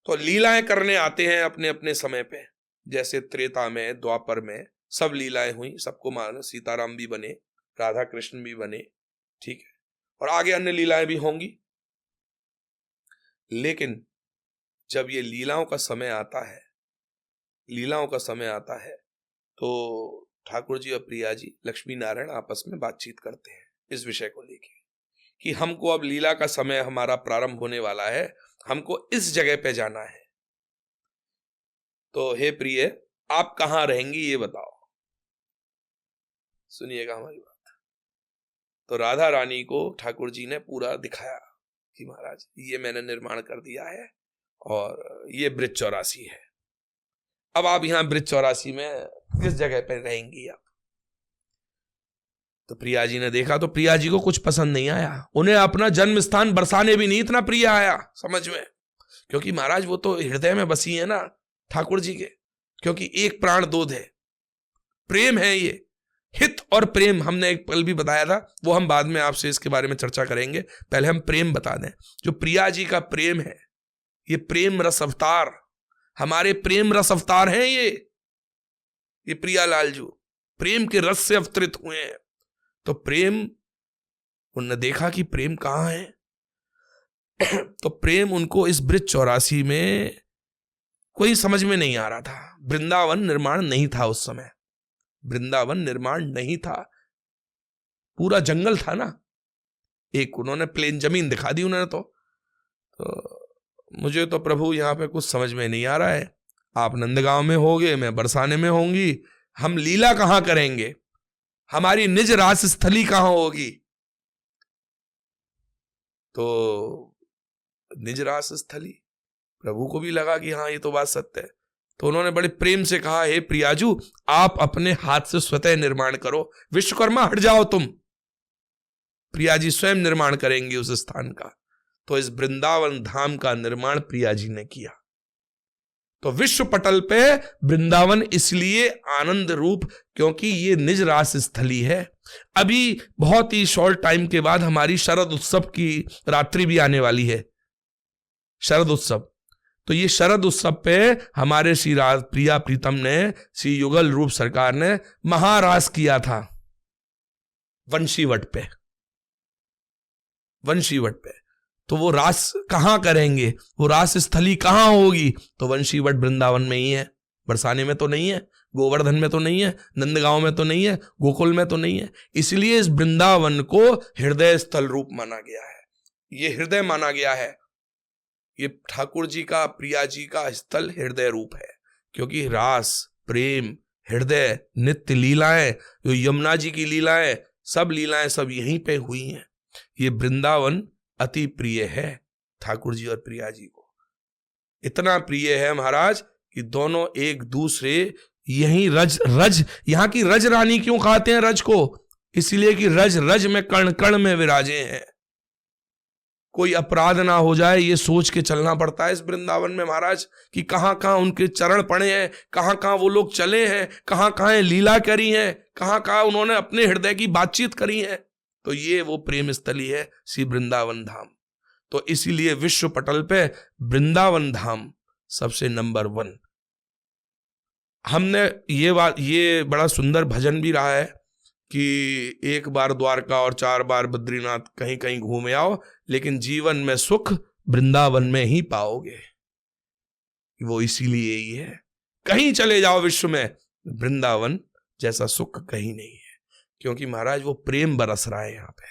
तो लीलाएं करने आते हैं अपने अपने समय पे। जैसे त्रेता में, द्वापर में सब लीलाएं हुई, सबको मान, सीताराम भी बने, राधा कृष्ण भी बने, ठीक है, और आगे अन्य लीलाएं भी होंगी। लेकिन जब ये लीलाओं का समय आता है, लीलाओं का समय आता है तो ठाकुर जी और प्रिया जी लक्ष्मी नारायण आपस में बातचीत करते हैं इस विषय को लेके कि हमको अब लीला का समय हमारा प्रारंभ होने वाला है, हमको इस जगह पे जाना है, तो हे प्रिय आप कहां रहेंगी ये बताओ। सुनिएगा हमारी बात। तो राधा रानी को ठाकुर जी ने पूरा दिखाया कि महाराज ये मैंने निर्माण कर दिया है और ये ब्रिज 84 है, अब आप यहां ब्रिज 84 में किस जगह पर रहेंगी आप। तो प्रिया जी ने देखा तो प्रिया जी को कुछ पसंद नहीं आया, उन्हें अपना जन्म स्थान बरसाने भी नहीं इतना प्रिय आया समझ में, क्योंकि महाराज वो तो हृदय में बसी है ना ठाकुर जी के, क्योंकि एक प्राण दूध है, प्रेम है ये, हित और प्रेम हमने एक पल भी बताया था, वो हम बाद में आपसे इसके बारे में चर्चा करेंगे। पहले हम प्रेम बता दें, जो प्रिया जी का प्रेम है, ये प्रेम रस अवतार, हमारे प्रेम रस अवतार हैं ये प्रियालाल जी प्रेम के रस से अवतरित हुए हैं। तो प्रेम, उन्होंने देखा कि प्रेम कहां है तो प्रेम उनको इस ब्रिज 84 में कोई समझ में नहीं आ रहा था। वृंदावन निर्माण नहीं था उस समय, वृंदावन निर्माण नहीं था, पूरा जंगल था ना, एक उन्होंने प्लेन जमीन दिखा दी उन्होंने, तो मुझे तो प्रभु यहाँ पे कुछ समझ में नहीं आ रहा है, आप नंदगांव में होगे, मैं बरसाने में होंगी, हम लीला कहां करेंगे, हमारी निज रास स्थली कहां होगी। तो निज रास स्थली प्रभु को भी लगा कि हाँ ये तो बात सत्य है, तो उन्होंने बड़े प्रेम से कहा, हे प्रियाजू आप अपने हाथ से स्वतः निर्माण करो, विश्वकर्मा हट जाओ तुम। प्रिया जी स्वयं निर्माण करेंगी उस स्थान का। तो इस वृंदावन धाम का निर्माण प्रिया जी ने किया। तो विश्व पटल पे वृंदावन इसलिए आनंद रूप क्योंकि ये निज रास स्थली है। अभी बहुत ही शॉर्ट टाइम के बाद हमारी शरद उत्सव की रात्रि भी आने वाली है, शरद उत्सव। तो ये शरद उत्सव पे हमारे श्री प्रिया प्रीतम ने, श्री युगल रूप सरकार ने महारास किया था वंशीवट पे, वंशीवट पे। तो वो रास कहां करेंगे, वो रास स्थली कहां होगी, तो वंशीवट वृंदावन में ही है, बरसाने में तो नहीं है, गोवर्धन में तो नहीं है, नंदगांव में तो नहीं है, गोकुल में तो नहीं है। इसलिए इस वृंदावन को हृदय स्थल रूप माना गया है, ये हृदय माना गया है, ये ठाकुर जी का, प्रिया जी का स्थल हृदय रूप है। क्योंकि रास, प्रेम, हृदय, नित्य लीलाएं, जो यमुना जी की लीलाएं, सब लीलाएं सब यहीं पे हुई हैं। ये वृंदावन अति प्रिय है ठाकुर जी और प्रिया जी को। इतना प्रिय है महाराज कि दोनों एक दूसरे, यही रज यहां की रज रानी क्यों कहते हैं रज को? इसलिए कि रज रज में कण कण में विराजे हैं। कोई अपराध ना हो जाए ये सोच के चलना पड़ता है इस वृंदावन में महाराज, कि कहां कहां उनके चरण पड़े हैं, कहां कहां वो लोग चले हैं, कहां कहां लीला करी है, कहां कहां उन्होंने अपने हृदय की बातचीत करी है। तो ये वो प्रेम स्थली है श्री वृंदावन धाम। तो इसीलिए विश्व पटल पे वृंदावन धाम सबसे नंबर 1। हमने ये बड़ा सुंदर भजन भी रहा है कि एक बार द्वारका और 4 बार बद्रीनाथ, कहीं कहीं घूमे आओ, लेकिन जीवन में सुख वृंदावन में ही पाओगे। वो इसीलिए ही है, कहीं चले जाओ विश्व में, वृंदावन जैसा सुख कहीं नहीं है। क्योंकि महाराज वो प्रेम बरस रहा है यहां पे।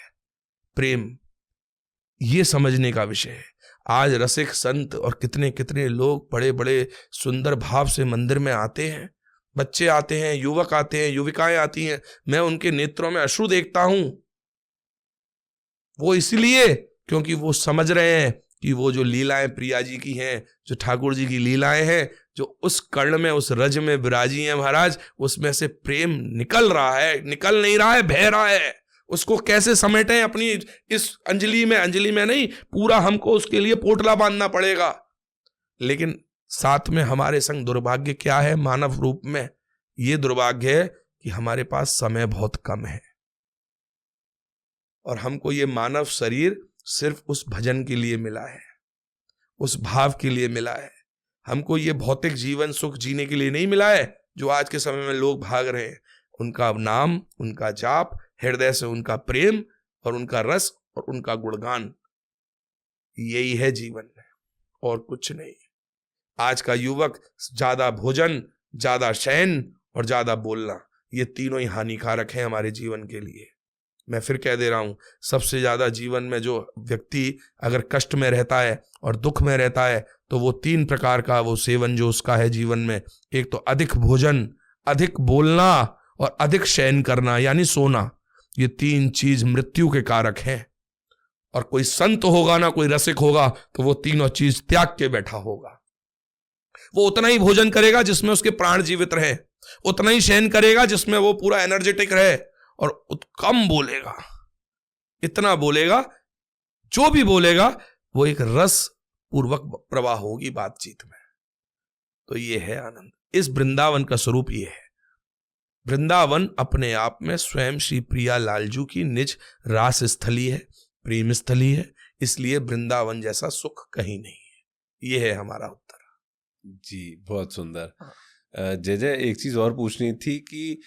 प्रेम, ये समझने का विषय है। आज रसिक संत और कितने कितने लोग बड़े बड़े सुंदर भाव से मंदिर में आते हैं, बच्चे आते हैं, युवक आते हैं, युविकाएं आती हैं, मैं उनके नेत्रों में अश्रु देखता हूं। वो इसलिए क्योंकि वो समझ रहे हैं कि वो जो लीलाएं प्रिया जी की हैं, जो ठाकुर जी की लीलाएं हैं, जो उस कर्ण में, उस रज में विराजी हैं महाराज, उसमें से प्रेम निकल रहा है, निकल नहीं रहा है, बह रहा है। उसको कैसे समेटें अपनी इस अंजलि में नहीं, पूरा हमको उसके लिए पोटला बांधना पड़ेगा। लेकिन साथ में हमारे संग दुर्भाग्य क्या है मानव रूप में? ये दुर्भाग्य है कि हमारे पास समय बहुत कम है और हमको ये मानव शरीर सिर्फ उस भजन के लिए मिला है, उस भाव के लिए मिला है। हमको ये भौतिक जीवन सुख जीने के लिए नहीं मिला है जो आज के समय में लोग भाग रहे हैं। उनका नाम, उनका जाप, हृदय से उनका प्रेम और उनका रस और उनका गुणगान, यही है जीवन में और कुछ नहीं। आज का युवक ज्यादा भोजन, ज्यादा शयन और ज्यादा बोलना, ये तीनों ही हानिकारक हैं हमारे जीवन के लिए। मैं फिर कह दे रहा हूं, सबसे ज्यादा जीवन में जो व्यक्ति अगर कष्ट में रहता है और दुख में रहता है तो वो 3 प्रकार का वो सेवन जो उसका है जीवन में, एक तो अधिक भोजन, अधिक बोलना और अधिक शयन करना यानी सोना। ये 3 चीज मृत्यु के कारक हैं। और कोई संत होगा ना, कोई रसिक होगा, तो वो तीनों चीज त्याग के बैठा होगा। वो उतना ही भोजन करेगा जिसमें उसके प्राण जीवित रहे, उतना ही शयन करेगा जिसमें वो पूरा एनर्जेटिक रहे, और कम बोलेगा। इतना बोलेगा, जो भी बोलेगा वो एक रस पूर्वक प्रवाह होगी बातचीत में। तो ये है आनंद। इस वृंदावन का स्वरूप ये है। वृंदावन अपने आप में स्वयं श्री प्रिया लालजू की निज रास स्थली है, प्रेम स्थली है। इसलिए वृंदावन जैसा सुख कहीं नहीं है। ये है हमारा उत्तर। जी, बहुत सुंदर। जय, एक चीज और पूछनी थी कि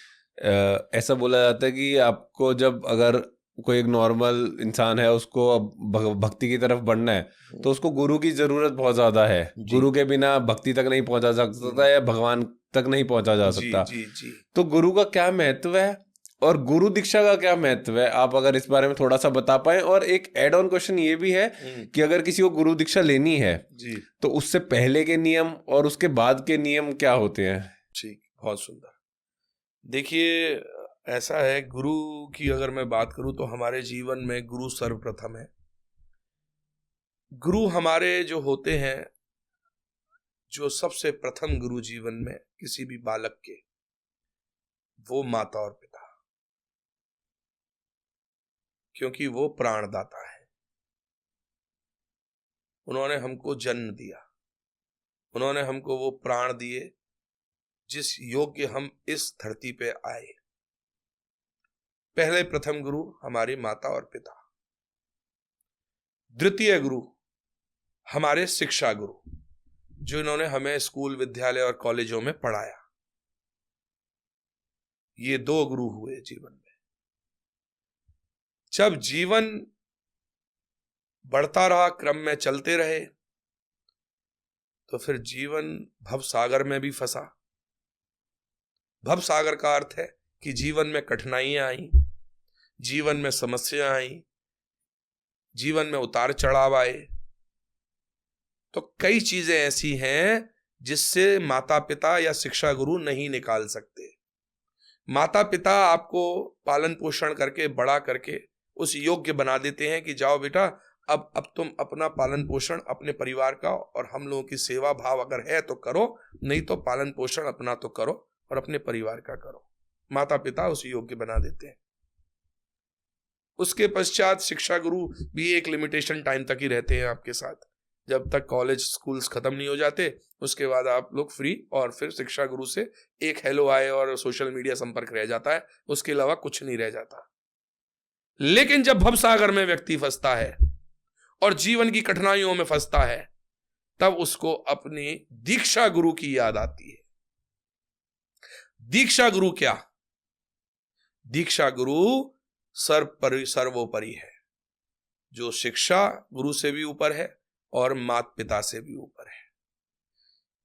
ऐसा बोला जाता है कि आपको जब अगर कोई एक नॉर्मल इंसान है, उसको अब भक्ति की तरफ बढ़ना है तो उसको गुरु की जरूरत बहुत ज्यादा है। गुरु के बिना भक्ति तक नहीं पहुंचा जा सकता या भगवान तक नहीं पहुंचा जा सकता। जी। तो गुरु का क्या महत्व है और गुरु दीक्षा का क्या महत्व है, आप अगर इस बारे में थोड़ा सा बता पाए। और एक एड ऑन क्वेश्चन ये भी है कि अगर किसी को गुरु दीक्षा लेनी है जी, तो उससे पहले के नियम और उसके बाद के नियम क्या होते हैं? ठीक, बहुत सुंदर। देखिए, ऐसा है, गुरु की अगर मैं बात करूं तो हमारे जीवन में गुरु सर्वप्रथम है। गुरु हमारे जो होते हैं, जो सबसे प्रथम गुरु जीवन में किसी भी बालक के, वो माता और पिता, क्योंकि वो प्राणदाता है। उन्होंने हमको जन्म दिया, उन्होंने हमको वो प्राण दिए जिस योग्य हम इस धरती पे आए। पहले प्रथम गुरु हमारी माता और पिता। द्वितीय गुरु हमारे शिक्षा गुरु, जो इन्होंने हमें स्कूल, विद्यालय और कॉलेजों में पढ़ाया। ये 2 गुरु हुए जीवन में। जब जीवन बढ़ता रहा, क्रम में चलते रहे, तो फिर जीवन भव सागर में भी फंसा। भव सागर का अर्थ है कि जीवन में कठिनाइयां आई, जीवन में समस्या आई, जीवन में उतार चढ़ाव आए। तो कई चीजें ऐसी हैं जिससे माता पिता या शिक्षा गुरु नहीं निकाल सकते। माता पिता आपको पालन पोषण करके, बड़ा करके उस योग्य बना देते हैं कि जाओ बेटा, अब तुम अपना पालन पोषण अपने परिवार का और हम लोगों की सेवा भाव अगर है तो करो, नहीं तो पालन पोषण अपना तो करो और अपने परिवार का करो। माता पिता उस योग्य बना देते हैं। उसके पश्चात शिक्षा गुरु भी एक लिमिटेशन टाइम तक ही रहते हैं आपके साथ, जब तक कॉलेज स्कूल्स खत्म नहीं हो जाते, उसके बाद आप लोग फ्री, और फिर शिक्षा गुरु से एक हेलो आए और सोशल मीडिया संपर्क रह जाता है, उसके अलावा कुछ नहीं रह जाता। लेकिन जब भवसागर में व्यक्ति फंसता है और जीवन की कठिनाइयों में फंसता है, तब उसको अपनी दीक्षा गुरु की याद आती है। दीक्षा गुरु क्या? दीक्षा गुरु सर्वोपरि है, जो शिक्षा गुरु से भी ऊपर है और माता पिता से भी ऊपर है।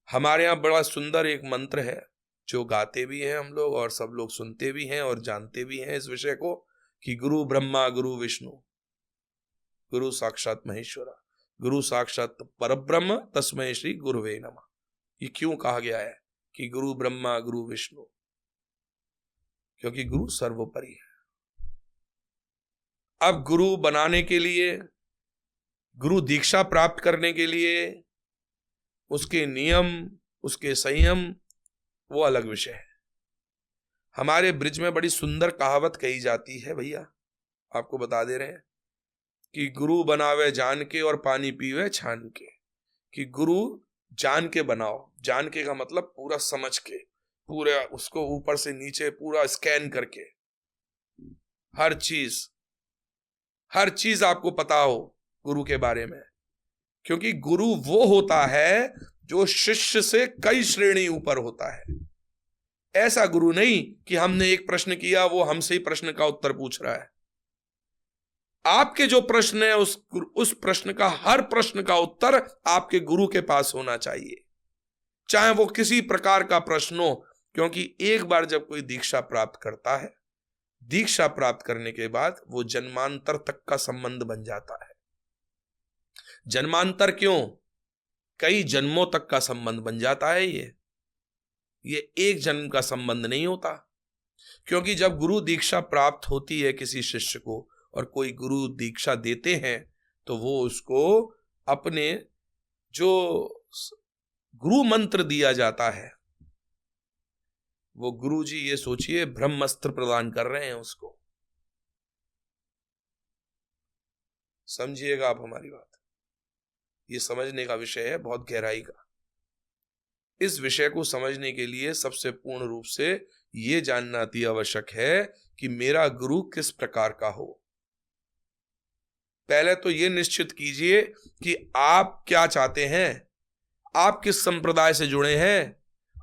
हमारे यहां बड़ा सुंदर एक मंत्र है जो गाते भी हैं हम लोग और सब लोग सुनते भी हैं और जानते भी हैं इस विषय को, कि गुरु ब्रह्मा गुरु विष्णु गुरु साक्षात महेश्वरा गुरु साक्षात परब्रह्म तस्मै श्री गुरुवे नमः। ये क्यों कहा गया है कि गुरु ब्रह्मा गुरु विष्णु? क्योंकि गुरु सर्वोपरि है। अब गुरु बनाने के लिए, गुरु दीक्षा प्राप्त करने के लिए उसके नियम, उसके संयम, वो अलग विषय है। हमारे ब्रिज में बड़ी सुंदर कहावत कही जाती है भैया, आपको बता दे रहे हैं कि गुरु बनावे जान के और पानी पीवे छान के। कि गुरु जान के बनाओ, जान के का मतलब पूरा समझ के, पूरा उसको ऊपर से नीचे पूरा स्कैन करके, हर चीज आपको पता हो गुरु के बारे में। क्योंकि गुरु वो होता है जो शिष्य से कई श्रेणी ऊपर होता है। ऐसा गुरु नहीं कि हमने एक प्रश्न किया वो हमसे ही प्रश्न का उत्तर पूछ रहा है। आपके जो प्रश्न है उस प्रश्न का, हर प्रश्न का उत्तर आपके गुरु के पास होना चाहिए, चाहे वो किसी प्रकार का प्रश्न हो। क्योंकि एक बार जब कोई दीक्षा प्राप्त करता है, दीक्षा प्राप्त करने के बाद वो जन्मांतर तक का संबंध बन जाता है। जन्मांतर क्यों? कई जन्मों तक का संबंध बन जाता है। ये एक जन्म का संबंध नहीं होता। क्योंकि जब गुरु दीक्षा प्राप्त होती है किसी शिष्य को और कोई गुरु दीक्षा देते हैं, तो वो उसको अपने जो गुरु मंत्र दिया जाता है, वो गुरु जी ये सोचिए ब्रह्मास्त्र प्रदान कर रहे हैं उसको। समझिएगा आप हमारी बात, ये समझने का विषय है, बहुत गहराई का। इस विषय को समझने के लिए सबसे पूर्ण रूप से ये जानना अति आवश्यक है कि मेरा गुरु किस प्रकार का हो। पहले तो ये निश्चित कीजिए कि आप क्या चाहते हैं, आप किस संप्रदाय से जुड़े हैं,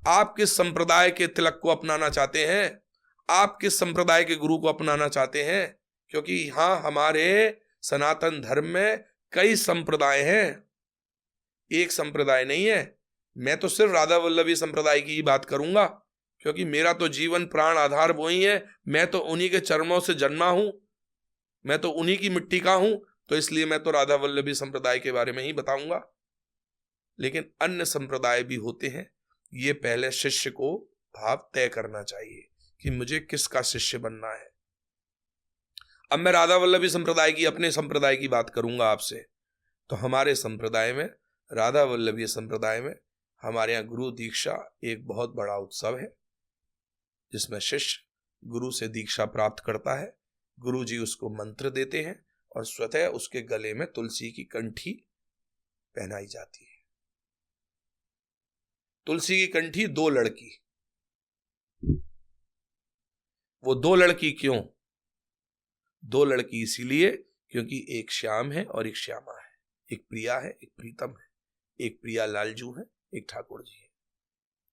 आप किस संप्रदाय के तिलक को अपनाना चाहते हैं, आप किस संप्रदाय के गुरु को अपनाना चाहते हैं। क्योंकि हाँ, हमारे सनातन धर्म में कई संप्रदाय हैं, एक संप्रदाय नहीं है। मैं तो सिर्फ राधा वल्लभी संप्रदाय की ही बात करूंगा, क्योंकि मेरा तो जीवन प्राण आधार वही है। मैं तो उन्हीं के चरणों से जन्मा हूं, मैं तो उन्हीं की मिट्टी का हूं, तो इसलिए मैं तो राधा वल्लभी संप्रदाय के बारे में ही बताऊंगा। लेकिन अन्य संप्रदाय भी होते हैं, ये पहले शिष्य को भाव तय करना चाहिए कि मुझे किसका शिष्य बनना है। अब मैं राधा वल्लभी संप्रदाय की, अपने संप्रदाय की बात करूंगा आपसे। तो हमारे संप्रदाय में, राधा वल्लभी संप्रदाय में, हमारे यहाँ गुरु दीक्षा एक बहुत बड़ा उत्सव है, जिसमें शिष्य गुरु से दीक्षा प्राप्त करता है। गुरु जी उसको मंत्र देते हैं और स्वतः उसके गले में तुलसी की कंठी पहनाई जाती है। तुलसी की कंठी, 2 लड़की। वो 2 लड़की क्यों? 2 लड़की इसीलिए क्योंकि एक श्याम है और एक श्यामा है, एक प्रिया है, एक प्रीतम है। एक प्रिया लालजू है, एक ठाकुर जी है,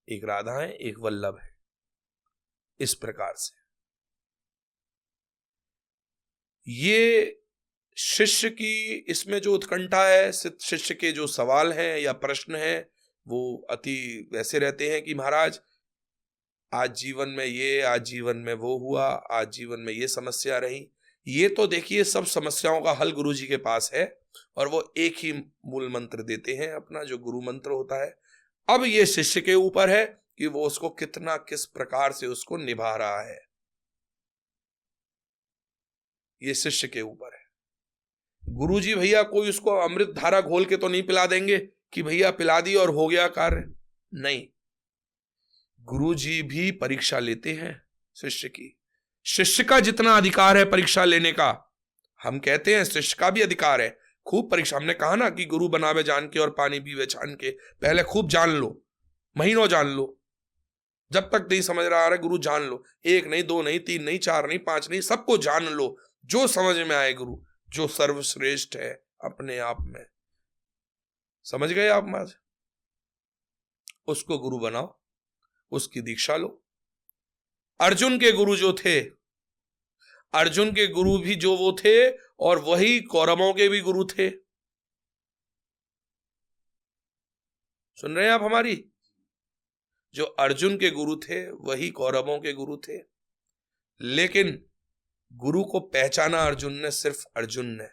एक राधा है, एक वल्लभ है। इस प्रकार से ये शिष्य की, इसमें जो उत्कंठा है, शिष्य के जो सवाल हैं या प्रश्न हैं, वो अति वैसे रहते हैं कि महाराज आज जीवन में ये, आज जीवन में वो हुआ, आज जीवन में ये समस्या रही। ये तो देखिए सब समस्याओं का हल गुरु जी के पास है और वो एक ही मूल मंत्र देते हैं अपना, जो गुरु मंत्र होता है। अब ये शिष्य के ऊपर है कि वो उसको कितना, किस प्रकार से उसको निभा रहा है। ये शिष्य के ऊपर है। गुरुजी भैया कोई उसको अमृत धारा घोल के तो नहीं पिला देंगे कि भैया पिला दी और हो गया कार्य। नहीं, गुरुजी भी परीक्षा लेते हैं शिष्य की। शिष्य का जितना अधिकार है परीक्षा लेने का, हम कहते हैं शिष्य का भी अधिकार है। खूब परीक्षा, हमने कहा ना कि गुरु बनावे जान के और पानी पीवे छान के। पहले खूब जान लो, महीनों जान लो, जब तक नहीं समझ रहा है गुरु जान लो। 1 नहीं, 2 नहीं, 3 नहीं, 4 नहीं, 5 नहीं, सबको जान लो जो समझ में आए। गुरु जो सर्वश्रेष्ठ है अपने आप में, समझ गए आप माज, उसको गुरु बनाओ, उसकी दीक्षा लो। अर्जुन के गुरु जो थे, अर्जुन के गुरु भी जो वो थे और वही कौरवों के भी गुरु थे। सुन रहे हैं आप हमारी? जो अर्जुन के गुरु थे वही कौरवों के गुरु थे। लेकिन गुरु को पहचाना अर्जुन ने, सिर्फ अर्जुन ने।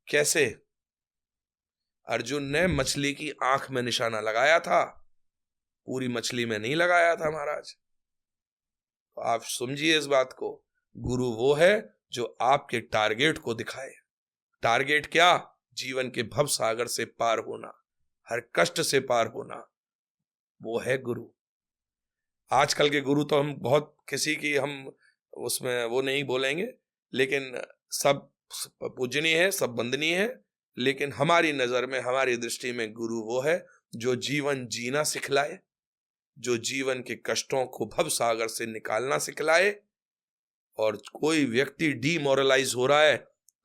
कैसे? अर्जुन ने मछली की आंख में निशाना लगाया था, पूरी मछली में नहीं लगाया था महाराज। तो आप समझिए इस बात को, गुरु वो है जो आपके टारगेट को दिखाए। टारगेट क्या? जीवन के भव सागर से पार होना, हर कष्ट से पार होना, वो है गुरु। आजकल के गुरु तो हम बहुत किसी की हम उसमें वो नहीं बोलेंगे, लेकिन सब पूजनीय है, सब वंदनीय है। लेकिन हमारी नजर में, हमारी दृष्टि में गुरु वो है जो जीवन जीना सिखलाए, जो जीवन के कष्टों को भव सागर से निकालना सिखलाए। और कोई व्यक्ति डीमोरलाइज हो रहा है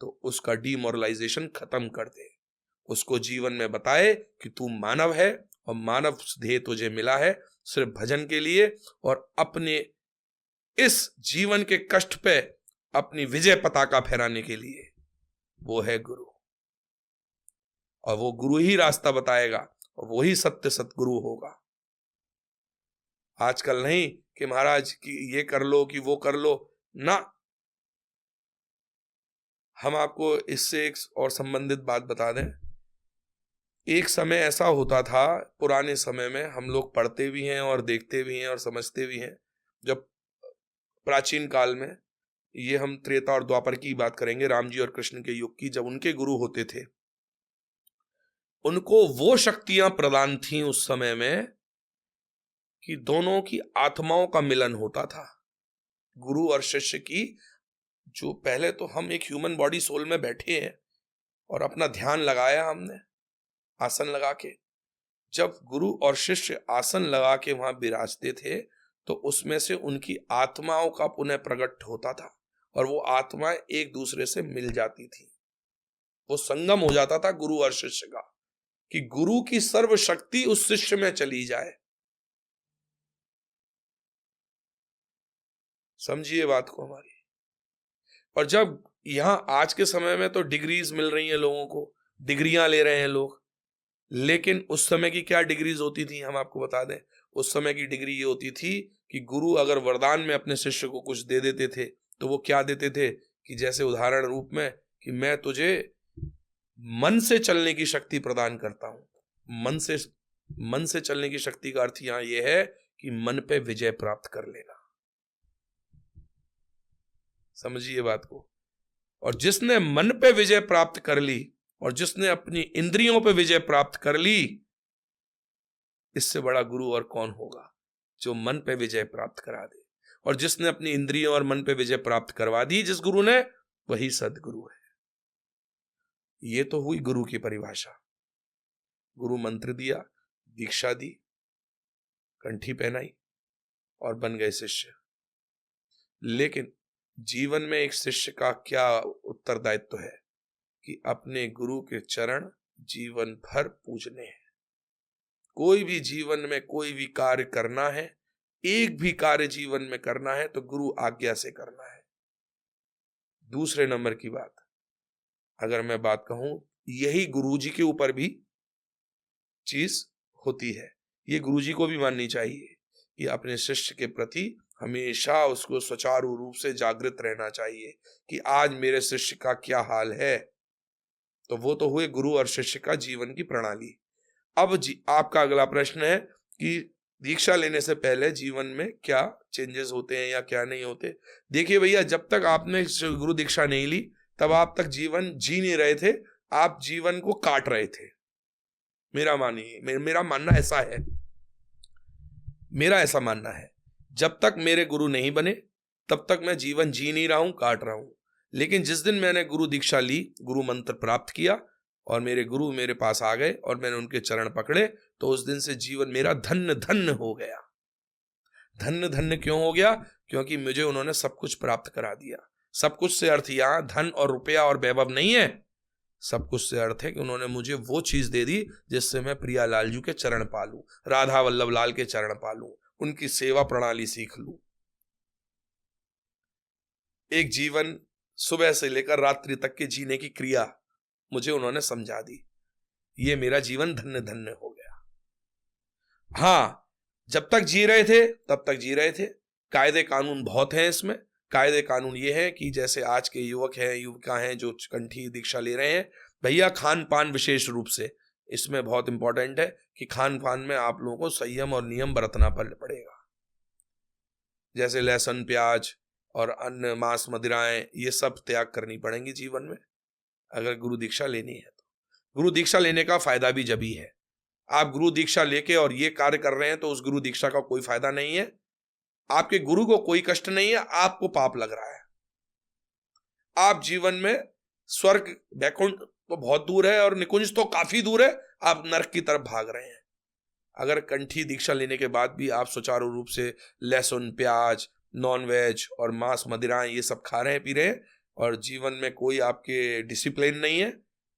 तो उसका डीमोरलाइजेशन खत्म कर दे, उसको जीवन में बताए कि तू मानव है और मानव ध्येय तुझे मिला है सिर्फ भजन के लिए और अपने इस जीवन के कष्ट पे अपनी विजय पताका फहराने के लिए। वो है गुरु, और वो गुरु ही रास्ता बताएगा और वो ही सत्य सतगुरु होगा। आजकल नहीं कि महाराज कि ये कर लो कि वो कर लो ना। हम आपको इससे एक और संबंधित बात बता दें। एक समय ऐसा होता था, पुराने समय में, हम लोग पढ़ते भी हैं और देखते भी हैं और समझते भी हैं। जब प्राचीन काल में, ये हम त्रेता और द्वापर की बात करेंगे, राम जी और कृष्ण के युग की, जब उनके गुरु होते थे, उनको वो शक्तियां प्रदान थी उस समय में कि दोनों की आत्माओं का मिलन होता था, गुरु और शिष्य की। जो पहले तो हम एक ह्यूमन बॉडी सोल में बैठे हैं और अपना ध्यान लगाया हमने आसन लगा के। जब गुरु और शिष्य आसन लगा के वहां विराजते थे तो उसमें से उनकी आत्माओं का पुनः प्रकट होता था और वो आत्माएं एक दूसरे से मिल जाती थी। वो संगम हो जाता था गुरु और शिष्य का, कि गुरु की सर्व शक्ति उस शिष्य में चली जाए। समझिए बात को हमारी। और जब यहां आज के समय में तो डिग्रीज मिल रही हैं लोगों को, डिग्रियां ले रहे हैं लोग, लेकिन उस समय की क्या डिग्रीज होती थी हम आपको बता दें। उस समय की डिग्री ये होती थी कि गुरु अगर वरदान में अपने शिष्य को कुछ दे देते थे तो वो क्या देते थे कि जैसे उदाहरण रूप में कि मैं तुझे मन से चलने की शक्ति प्रदान करता हूं। मन से चलने की शक्ति का अर्थ यहां यह है कि मन पे विजय प्राप्त कर लेना। समझिए बात को। और जिसने मन पे विजय प्राप्त कर ली और जिसने अपनी इंद्रियों पे विजय प्राप्त कर ली, इससे बड़ा गुरु और कौन होगा जो मन पे विजय प्राप्त करा दे। और जिसने अपनी इंद्रियों और मन पे विजय प्राप्त करवा दी जिस गुरु ने, वही सदगुरु है। ये तो हुई गुरु की परिभाषा। गुरु मंत्र दिया, दीक्षा दी, कंठी पहनाई और बन गए शिष्य। लेकिन जीवन में एक शिष्य का क्या उत्तरदायित्व है कि अपने गुरु के चरण जीवन भर पूजने हैं। कोई भी जीवन में कोई भी कार्य करना है, एक भी कार्य जीवन में करना है तो गुरु आज्ञा से करना है। दूसरे नंबर की बात, अगर मैं बात कहूं, यही गुरु जी के ऊपर भी चीज होती है। ये गुरु जी को भी माननी चाहिए कि अपने शिष्य के प्रति हमेशा उसको सुचारू रूप से जागृत रहना चाहिए कि आज मेरे शिष्य का क्या हाल है। तो वो तो हुए गुरु और शिष्य का जीवन की प्रणाली। अब आपका अगला प्रश्न है कि दीक्षा लेने से पहले जीवन में क्या चेंजेस होते हैं या क्या नहीं होते। देखिए भैया, जब तक आपने गुरु दीक्षा नहीं ली तब आप तक जीवन जी नहीं रहे थे, आप जीवन को काट रहे थे। मेरा मानना ऐसा है, मेरा ऐसा मानना है, जब तक मेरे गुरु नहीं बने तब तक मैं जीवन जी नहीं रहा हूं, काट रहा हूं। लेकिन जिस दिन मैंने गुरु दीक्षा ली, गुरु मंत्र प्राप्त किया और मेरे गुरु मेरे पास आ गए और मैंने उनके चरण पकड़े, तो उस दिन से जीवन मेरा धन्य धन्य हो गया। धन्य धन्य क्यों हो गया? क्योंकि मुझे उन्होंने सब कुछ प्राप्त करा दिया। सब कुछ से अर्थ यहां धन और रुपया और वैभव नहीं है, सब कुछ से अर्थ है कि उन्होंने मुझे वो चीज दे दी जिससे मैं प्रिया लाल जी के चरण पालूं, राधा वल्लभ लाल के चरण पालूं, उनकी सेवा प्रणाली सीख लूं। एक जीवन सुबह से लेकर रात्रि तक के जीने की क्रिया मुझे उन्होंने समझा दी। ये मेरा जीवन धन्य धन्य हो गया। हाँ, जब तक जी रहे थे तब तक जी रहे थे। कायदे कानून बहुत हैं इसमें। कायदे कानून ये है कि जैसे आज के युवक हैं, युवका हैं जो कंठी दीक्षा ले रहे हैं, भैया खान पान विशेष रूप से इसमें बहुत इंपॉर्टेंट है कि खान पान में आप लोगों को संयम और नियम बरतना पड़ेगा। जैसे लहसुन, प्याज और अन्य मांस, मदिराएं, ये सब त्याग करनी पड़ेंगी जीवन में अगर गुरु दीक्षा लेनी है। तो गुरु दीक्षा लेने का फायदा भी जब ही है। आप गुरु दीक्षा लेके और ये कार्य कर रहे हैं तो उस गुरु दीक्षा का कोई फायदा नहीं है। आपके गुरु को कोई कष्ट नहीं है, आपको पाप लग रहा है। आप जीवन में स्वर्ग वैकुंठ तो बहुत दूर है और निकुंज तो काफी दूर है, आप नरक की तरफ भाग रहे हैं। अगर कंठी दीक्षा लेने के बाद भी आप सुचारू रूप से लहसुन, प्याज, नॉन वेज और मांस, मदिराएं ये सब खा रहे हैं, पी रहे हैं और जीवन में कोई आपके डिसिप्लिन नहीं है,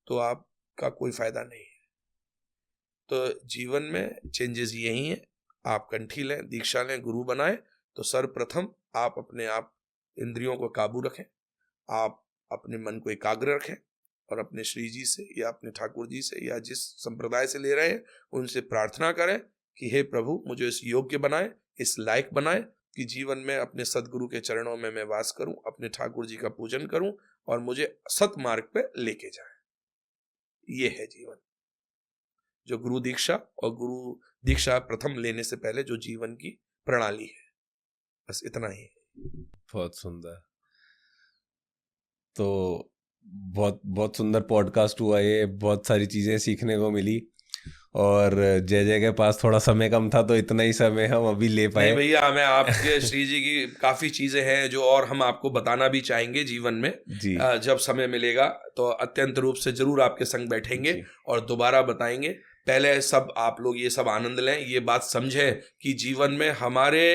तो आपका कोई फायदा नहीं है। तो जीवन में चेंजेस यही है, आप कंठी लें, दीक्षा लें, गुरु बनाएं, तो सर्वप्रथम आप अपने आप इंद्रियों को काबू रखें, आप अपने मन को एकाग्र रखें और अपने श्री जी से या अपने ठाकुर जी से या जिस संप्रदाय से ले रहे हैं उनसे प्रार्थना करें कि हे प्रभु, मुझे इस योग्य बनाए, इस लायक बनाए कि जीवन में अपने सदगुरु के चरणों में मैं वास करूं, अपने ठाकुर जी का पूजन करूं और मुझे सत मार्ग पे लेके जाए। ये है जीवन, जो गुरु दीक्षा और गुरु दीक्षा प्रथम लेने से पहले जो जीवन की प्रणाली है। बस इतना ही है। बहुत सुंदर। तो बहुत बहुत सुंदर पॉडकास्ट हुआ ये, बहुत सारी चीजें सीखने को मिली और जय जय के पास थोड़ा समय कम था तो इतना ही समय हम अभी ले पाए। नहीं भैया, हमें आपके श्री जी की काफी चीजें हैं जो और हम आपको बताना भी चाहेंगे जीवन में जी। जब समय मिलेगा तो अत्यंत रूप से जरूर आपके संग बैठेंगे और दोबारा बताएंगे। पहले सब आप लोग ये सब आनंद लें, ये बात समझें कि जीवन में हमारे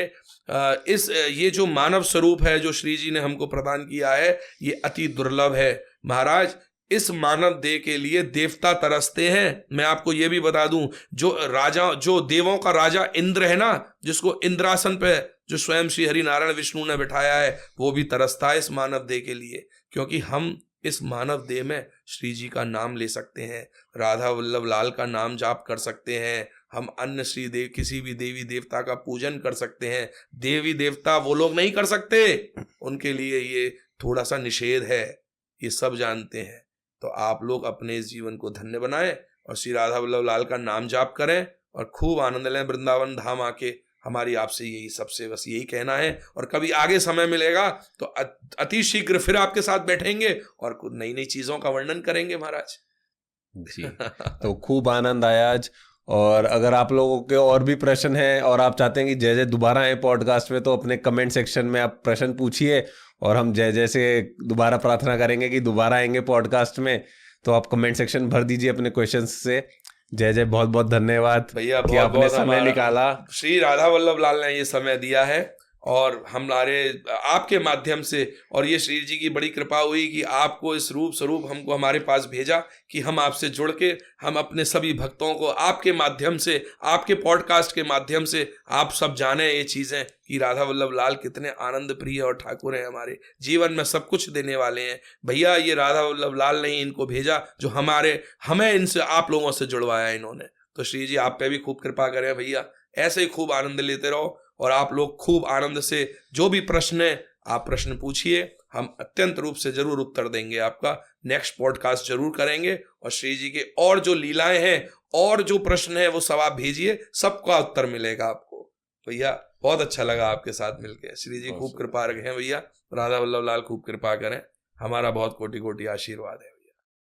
ये जो मानव स्वरूप है जो श्री जी ने हमको प्रदान किया है, ये अति दुर्लभ है महाराज। इस मानव देह के लिए देवता तरसते हैं। मैं आपको ये भी बता दूं, जो देवों का राजा इंद्र है ना, जिसको इंद्रासन पे जो स्वयं श्री हरि नारायण विष्णु ने बिठाया है, वो भी तरसता है इस मानव देह के लिए, क्योंकि हम इस मानव देह में श्री जी का नाम ले सकते हैं, राधा वल्लभ लाल का नाम जाप कर सकते हैं, हम अन्य श्री देव किसी भी देवी देवता का पूजन कर सकते हैं। देवी देवता वो लोग नहीं कर सकते, उनके लिए ये थोड़ा सा निषेध है, ये सब जानते हैं। तो आप लोग अपने इस जीवन को धन्य बनाएं और श्री राधा वल्लभ लाल का नाम जाप करें और खूब आनंद लें वृंदावन धाम आके। हमारी आपसे यही सबसे बस यही कहना है, और कभी आगे समय मिलेगा तो अति शीघ्र फिर आपके साथ बैठेंगे और कुछ नई नई चीजों का वर्णन करेंगे महाराज जी। तो खूब आनंद आया आज। और अगर आप लोगों के और भी प्रश्न हैं और आप चाहते हैं कि जय जय दोबारा आए पॉडकास्ट में, तो अपने कमेंट सेक्शन में आप प्रश्न पूछिए और हम जय जय से दोबारा प्रार्थना करेंगे कि दोबारा आएंगे पॉडकास्ट में। तो आप कमेंट सेक्शन भर दीजिए अपने क्वेश्चंस से। जय जय, बहुत बहुत धन्यवाद भैया कि आपने समय निकाला। श्री राधा वल्लभ लाल ने ये समय दिया है और हमारे आपके माध्यम से, और ये श्री जी की बड़ी कृपा हुई कि आपको इस रूप स्वरूप हमको हमारे पास भेजा कि हम आपसे जुड़ के हम अपने सभी भक्तों को आपके माध्यम से, आपके पॉडकास्ट के माध्यम से आप सब जाने ये चीज़ें कि राधा वल्लभ लाल कितने आनंद प्रिय और ठाकुर हैं, हमारे जीवन में सब कुछ देने वाले हैं। भैया ये राधा वल्लभ लाल ने ही इनको भेजा जो हमें इनसे आप लोगों से जुड़वाया इन्होंने। तो श्री जी आप पे भी खूब कृपा करें भैया, ऐसे ही खूब आनंद लेते रहो और आप लोग खूब आनंद से जो भी प्रश्न है आप प्रश्न पूछिए, हम अत्यंत रूप से जरूर उत्तर देंगे। आपका नेक्स्ट पॉडकास्ट जरूर करेंगे और श्री जी के और जो लीलाएं हैं और जो प्रश्न है वो सब आप भेजिए, सबका उत्तर मिलेगा आपको। भैया बहुत अच्छा लगा आपके साथ मिलकर। श्री जी खूब कृपा रखें भैया, राधा वल्लभ लाल खूब कृपा करें। हमारा बहुत कोटि कोटि आशीर्वाद है।